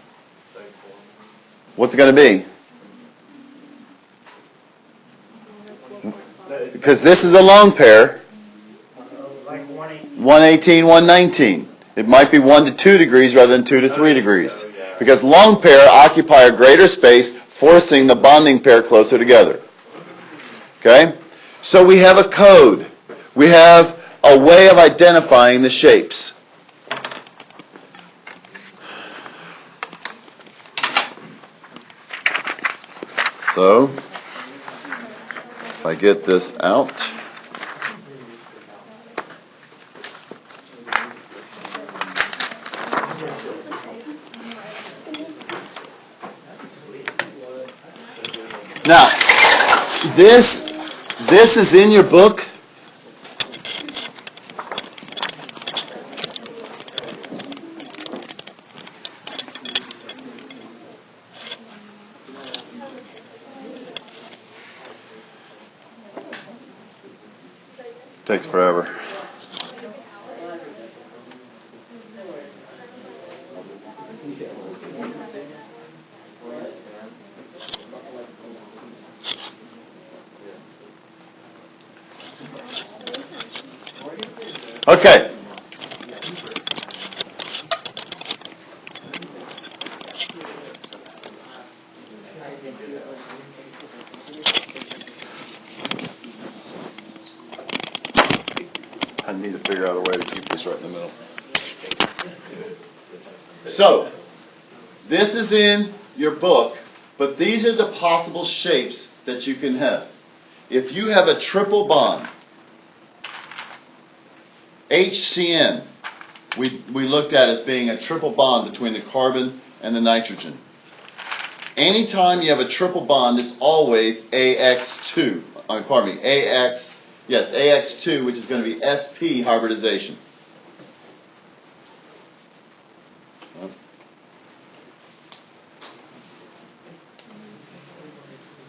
S1: what's it going to be? Because this is a lone pair, 118, 119. It might be 1 to 2 degrees rather than 2 to 3 degrees. Because lone pair occupy a greater space, forcing the bonding pair closer together. Okay? So we have a code. We have a way of identifying the shapes. So, if I get this out. Now, this is in your book. Takes forever. Okay. I need to figure out a way to keep this right in the middle. So, this is in your book, but these are the possible shapes that you can have. If you have a triple bond, HCN, we looked at as being a triple bond between the carbon and the nitrogen. Anytime you have a triple bond, it's always AX2. AX2, which is going to be sp hybridization.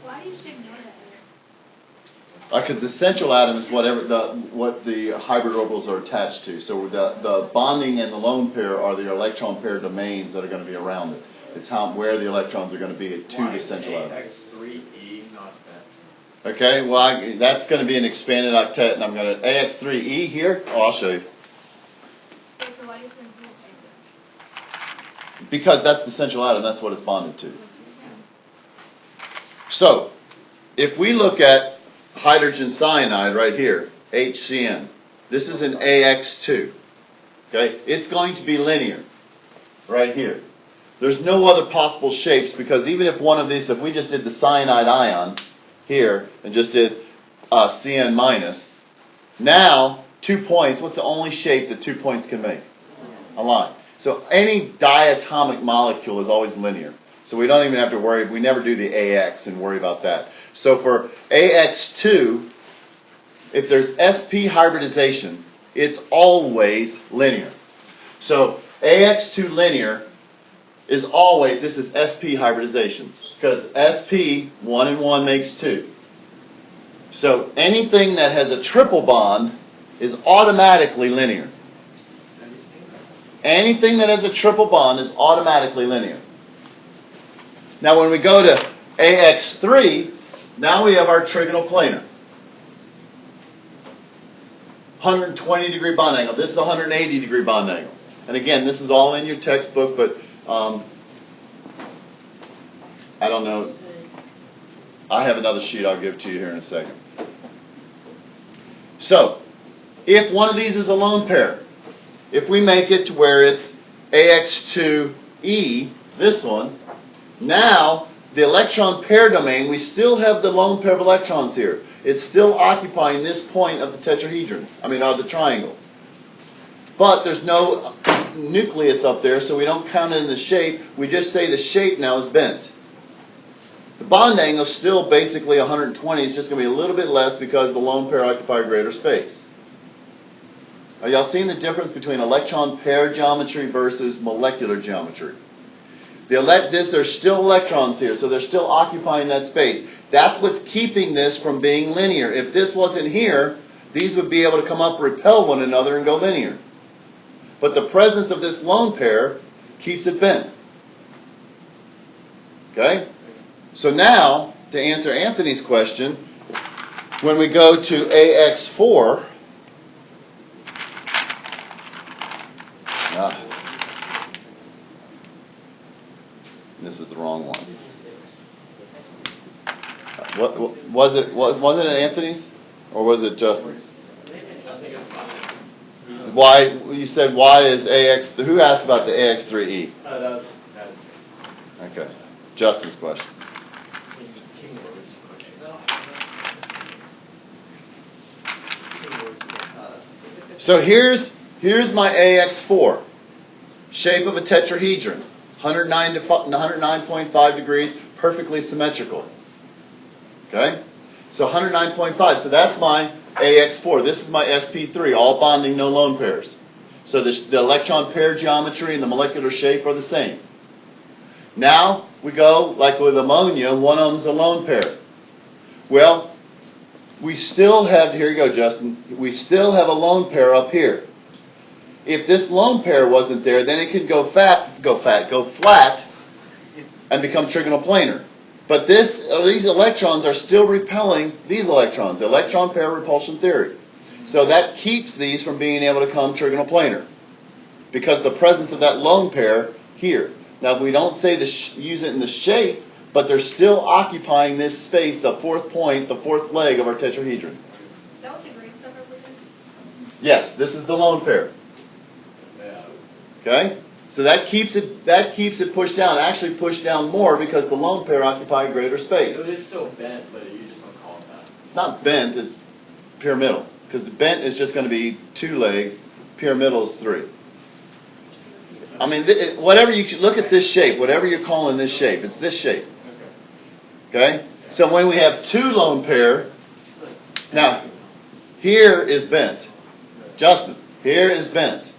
S2: Why do you just ignore that?
S1: Because the central atom is what the hybrid orbitals are attached to. So the bonding and the lone pair are the electron pair domains that are going to be around it. It's where the electrons are going to be to the central atom.
S3: AX3E not that?
S1: Okay, well, that's going to be an expanded octet, and I'm going to AX3E here. Oh, I'll show you.
S2: Okay, so why do you think you
S1: Because that's the central atom, that's what it's bonded to. So, if we look at hydrogen cyanide right here, HCN, this is an AX2. Okay, it's going to be linear right here. There's no other possible shapes because even if one of these, if we just did the cyanide ion here and just did CN minus, now 2 points, what's the only shape that 2 points can make? A line. So any diatomic molecule is always linear. So we don't even have to worry, we never do the AX and worry about that. So for AX2, if there's sp hybridization, it's always linear. So AX2 linear is always, this is sp hybridization, because sp, 1 and 1 makes 2. So anything that has a triple bond is automatically linear. Anything that has a triple bond is automatically linear. Now when we go to AX3, now we have our trigonal planar. 120 degree bond angle. This is a 180 degree bond angle. And again, this is all in your textbook, but I don't know. I have another sheet I'll give to you here in a second. So, if one of these is a lone pair, if we make it to where it's AX2E, this one, now the electron pair domain, we still have the lone pair of electrons here. It's still occupying this point of the tetrahedron, of the triangle. But there's no nucleus up there, so we don't count it in the shape. We just say the shape now is bent. The bond angle is still basically 120. It's just going to be a little bit less because the lone pair occupy greater space. Are y'all seeing the difference between electron pair geometry versus molecular geometry? There's still electrons here, so they're still occupying that space. That's what's keeping this from being linear. If this wasn't here, these would be able to come up, repel one another, and go linear. But the presence of this lone pair keeps it bent. Okay? So now, to answer Anthony's question, when we go to AX4, this is the wrong one. Was it Anthony's or was it Justin's? Why you said why is AX? Who asked about the AX3E? Okay, Justin's question. So here's my AX4, shape of a tetrahedron, 109.5 degrees, perfectly symmetrical. Okay, so 109.5. So that's my AX4. This is my sp3, all bonding, no lone pairs. So the electron pair geometry and the molecular shape are the same. Now we go, like with ammonia, one of them's a lone pair. Well, we still have, here you go, Justin, we still have a lone pair up here. If this lone pair wasn't there, then it could go flat, and become trigonal planar. But these electrons are still repelling these electrons, electron pair repulsion theory. So that keeps these from being able to come trigonal planar, because the presence of that lone pair here. Now, we don't say use it in the shape, but they're still occupying this space, the fourth point, the fourth leg of our tetrahedron.
S2: Is that what the green stuff represents?
S1: Yes, this is the lone pair. Okay? So that keeps it pushed down. Actually pushed down more because the lone pair occupy greater space.
S3: So it is still bent, but you just don't call it that.
S1: It's not bent, it's pyramidal. Because the bent is just going to be 2 legs, pyramidal is 3. I mean, whatever you look at this shape, whatever you're calling this shape, it's this shape. Okay? So when we have 2 lone pair, now, here is bent. Justin, here is bent.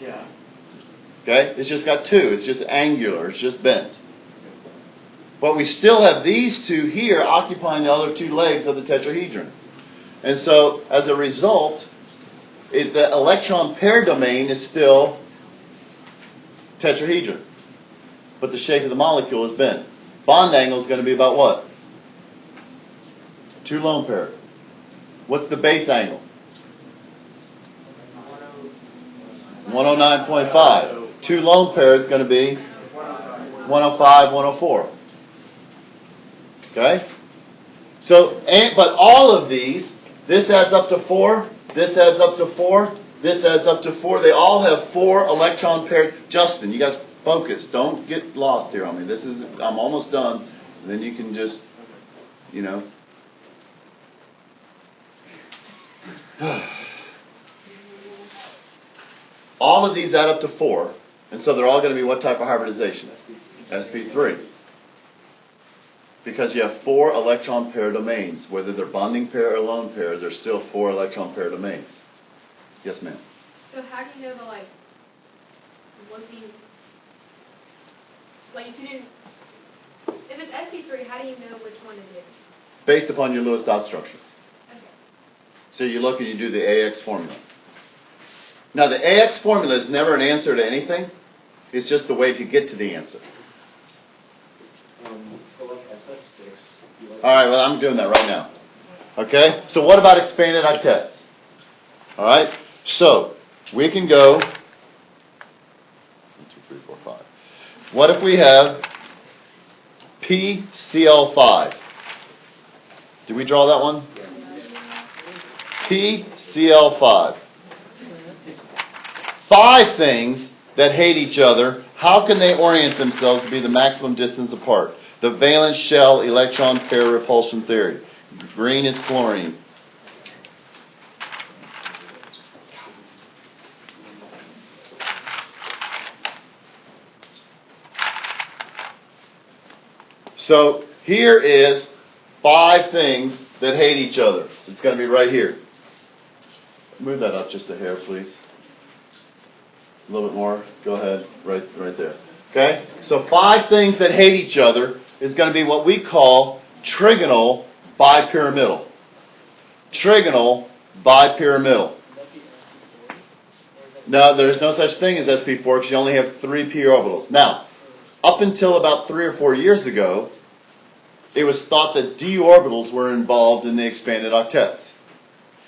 S3: Yeah.
S1: Okay? It's just got 2. It's just angular. It's just bent. But we still have these 2 here occupying the other 2 legs of the tetrahedron. And so, as a result, the electron pair domain is still tetrahedron. But the shape of the molecule is bent. Bond angle is going to be about what? 2 lone pair. What's the base angle? 109.5. 2 lone pair is going to be 105, 104. Okay? So, but all of these, this adds up to 4, this adds up to 4, this adds up to 4. They all have 4 electron pairs. Justin, you guys focus. Don't get lost here on me. I'm almost done. And then you can just, all of these add up to 4. And so they're all going to be what type of hybridization? sp3. Because you have 4 electron pair domains. Whether they're bonding pair or lone pair, there's still 4 electron pair domains. Yes, ma'am.
S2: So how do you know that, looking, if you didn't, if it's sp3, how do you know which one it is?
S1: Based upon your Lewis dot structure.
S2: Okay.
S1: So you look and you do the AX formula. Now, the AX formula is never an answer to anything. It's just the way to get to the answer. All right, well, I'm doing that right now. Okay? So what about expanded octets? All right? So we can go 1, 2, 3, 4, 5. What if we have PCl5? Did we draw that one? PCl5. 5 things that hate each other. How can they orient themselves to be the maximum distance apart? The valence shell electron pair repulsion theory. Green is chlorine. So here is 5 things that hate each other. It's going to be right here. Move that up just a hair, please. A little bit more. Go ahead. Right there. Okay? So 5 things that hate each other is going to be what we call trigonal bipyramidal. Trigonal bipyramidal. No, there's no such thing as sp4 because you only have 3 p orbitals. Now, up until about 3 or 4 years ago, it was thought that d orbitals were involved in the expanded octets.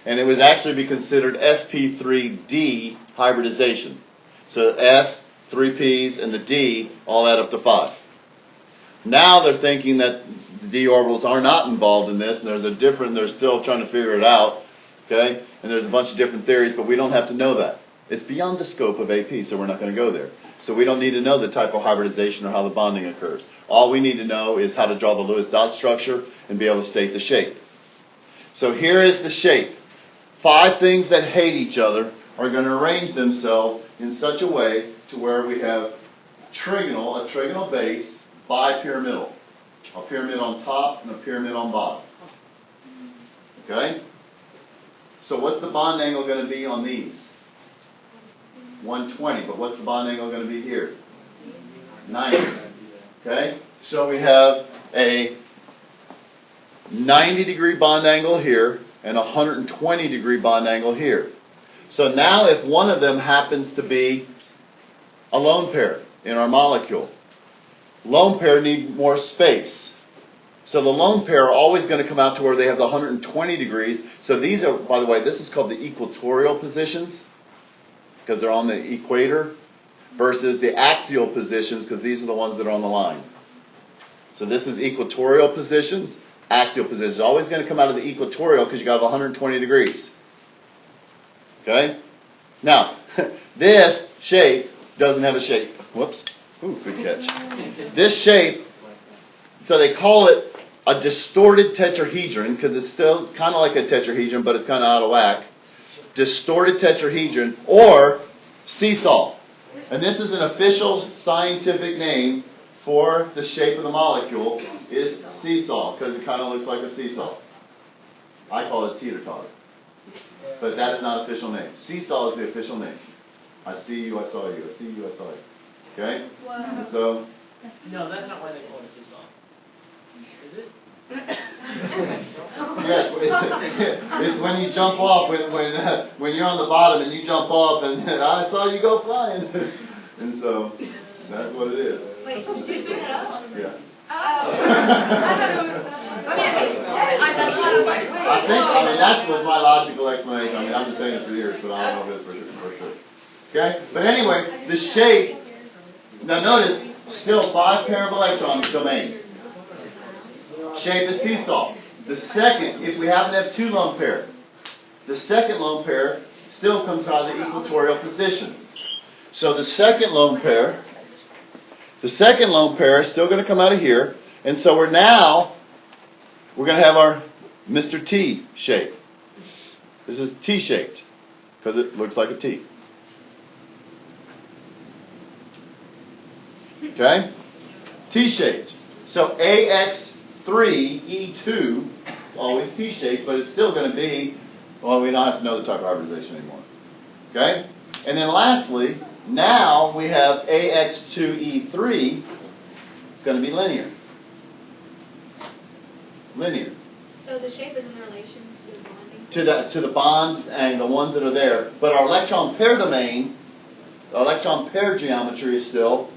S1: And it would actually be considered sp3d hybridization. So S, 3 p's, and the d all add up to 5. Now they're thinking that the d orbitals are not involved in this, and they're still trying to figure it out, okay? And there's a bunch of different theories, but we don't have to know that. It's beyond the scope of AP, so we're not going to go there. So we don't need to know the type of hybridization or how the bonding occurs. All we need to know is how to draw the Lewis dot structure and be able to state the shape. So here is the shape. 5 things that hate each other are going to arrange themselves in such a way to where we have a trigonal base, bipyramidal. A pyramid on top and a pyramid on bottom. Okay? So what's the bond angle going to be on these? 120. But what's the bond angle going to be here? 90. Okay? So we have a 90-degree bond angle here and a 120-degree bond angle here. So now if one of them happens to be a lone pair in our molecule, lone pair need more space. So the lone pair are always going to come out to where they have the 120 degrees. So these are, by the way, this is called the equatorial positions because they're on the equator versus the axial positions because these are the ones that are on the line. So this is equatorial positions, axial positions. Always going to come out of the equatorial because you got 120 degrees. Okay? Now, this shape doesn't have a shape. Whoops. Ooh, good catch. This shape, so they call it a distorted tetrahedron because it's still kind of like a tetrahedron, but it's kind of out of whack. Distorted tetrahedron or seesaw. And this is an official scientific name for the shape of the molecule is seesaw because it kind of looks like a seesaw. I call it teeter-totter. But that is not official name. Seesaw is the official name. I see you, I saw you. I see you, I saw you. Okay?
S2: Wow.
S1: So,
S4: No, that's not why they call it a seesaw. Is it?
S1: Yes, it's when you jump off, when you're on the bottom and you jump off and I saw you go flying. And so, that's what it is.
S2: Wait, did you bring it up?
S1: Yeah.
S2: Oh. I thought it was,
S1: I mean, that was my logical explanation. I mean, I've been saying it for years, but I don't know if it's for sure. Okay? But anyway, the shape, now notice, still 5 pair of electronic domains. Shape is seesaw. The second, if we happen to have 2 lone pair, the second lone pair still comes out of the equatorial position. So the second lone pair is still going to come out of here, and so we're going to have our Mr. T shape. This is T-shaped because it looks like a T. Okay? T-shaped. So AX3E2, always T-shaped, but it's still going to be, well, we don't have to know the type of hybridization anymore. Okay? And then lastly, now we have AX2E3, it's going to be linear. Linear.
S2: so the shape is in relation to the bonding?
S1: To the bond and the ones that are there. But our electron pair domain, our electron pair geometry is still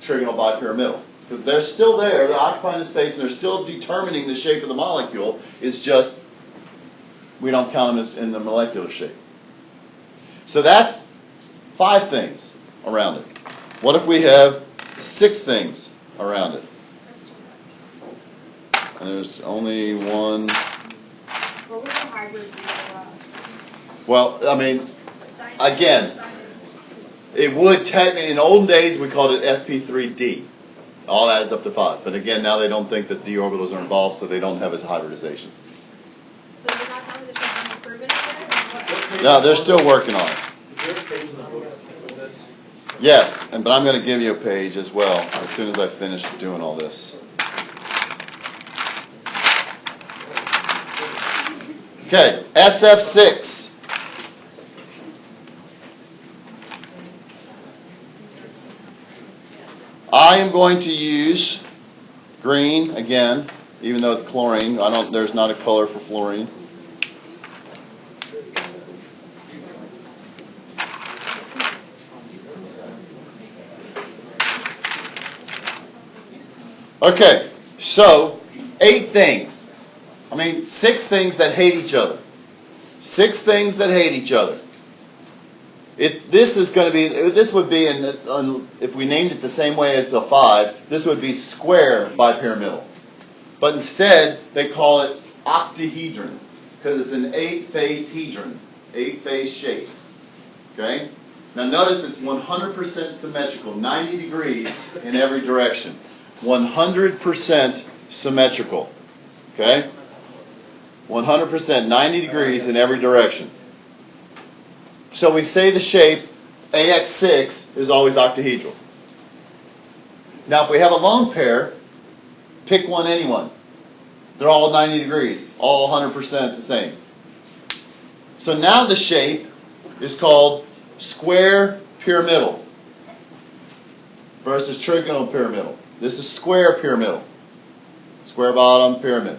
S1: trigonal bipyramidal. Because they're still there, they're occupying the space, and they're still determining the shape of the molecule. It's just, we don't count them as in the molecular shape. So that's 5 things around it. What if we have 6 things around it? And there's only one.
S2: What was the hybrid?
S1: Well, I mean, again, it would technically, in olden days, we called it sp3d. All adds up to 5. But again, now they don't think that d orbitals are involved, so they don't have a hybridization.
S2: So you're not telling me the shape is proven yet?
S1: No, they're still working on it.
S5: Is there a page in the books for this?
S1: Yes, but I'm going to give you a page as well as soon as I finish doing all this. Okay, SF6. I am going to use green again, even though it's chlorine. There's not a color for fluorine. Okay, so 6 things that hate each other. 6 things that hate each other. This would be, if we named it the same way as the 5, this would be square bipyramidal. But instead, they call it octahedron, because it's an 8-phase hedron, 8-phase shape. Okay? Now notice it's 100% symmetrical, 90 degrees in every direction. 100% symmetrical. Okay? 100%, 90 degrees in every direction. So we say the shape AX6 is always octahedral. Now if we have a lone pair, pick one, anyone. They're all 90 degrees, all 100% the same. So now the shape is called square pyramidal versus trigonal pyramidal. This is square pyramidal. Square bottom pyramid.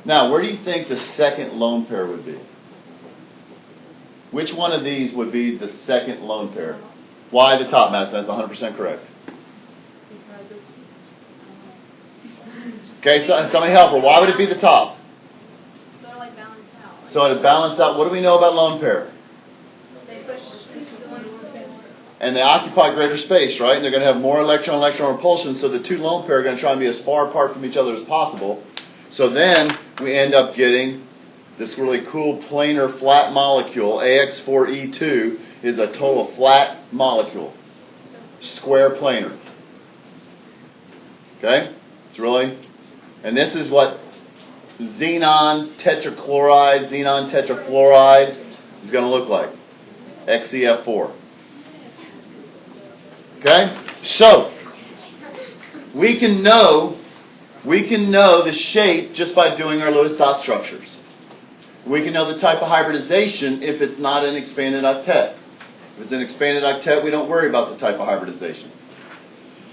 S1: Now, where do you think the second lone pair would be? Which one of these would be the second lone pair? Why the top, Madison? That's 100% correct. Okay, so somebody help her. Why would it be the top?
S2: So it'll like balance out.
S1: So to balance out, what do we know about lone pair?
S2: They push the ones.
S1: And they occupy greater space, right? And they're going to have more electron-electron repulsion, so the 2 lone pair are going to try and be as far apart from each other as possible. So then we end up getting this really cool planar flat molecule. AX4E2 is a total flat molecule. Square planar. Okay? It's really... And this is what xenon tetrachloride, xenon tetrafluoride is going to look like. XeF4. Okay? So, we can know the shape just by doing our Lewis dot structures. We can know the type of hybridization if it's not an expanded octet. If it's an expanded octet, we don't worry about the type of hybridization.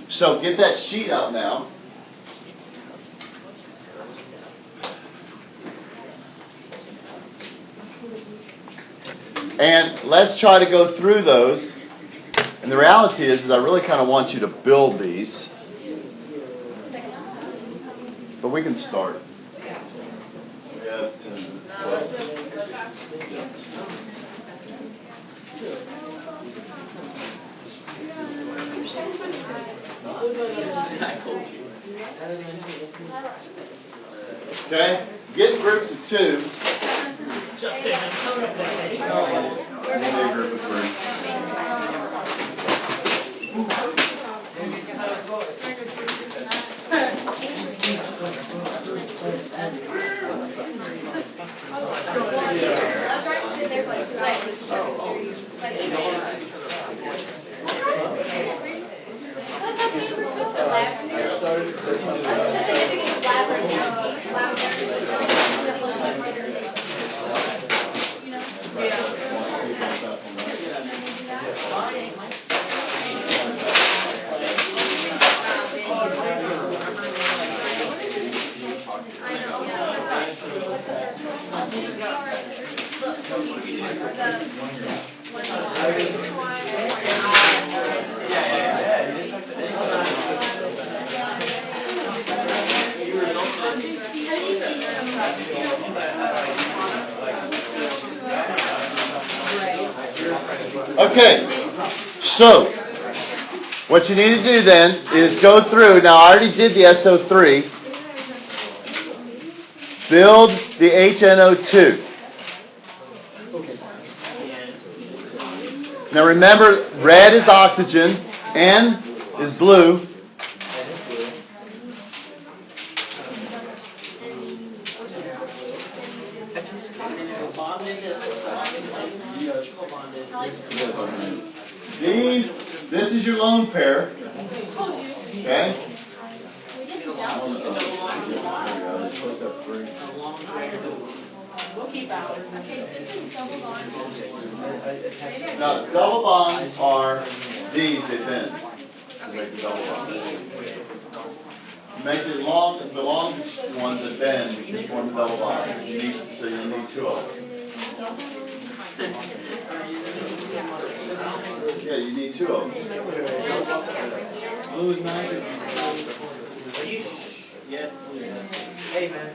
S1: So, get that sheet out now. And let's try to go through those. And the reality is I really kind of want you to build these. But we can start. We have 10, 12.
S3: I told you.
S1: Okay? Get in groups of 2.
S4: Just a
S1: Maybe a group of 3.
S2: I'm trying to sit there for like 2 hours.
S1: Okay, so what you need to do then is go through. Now I already did the SO3. Build the HNO2. Now remember, red is oxygen, N is blue. This is your lone pair. Okay?
S2: We'll keep out. Okay, this is double bond.
S1: Now, double bonds are these, they bend to make the double bond. Make the longest ones that bend form the double bond. So you need 2 of them. Yeah, you need 2 of them.
S4: Yes, please. Hey, man.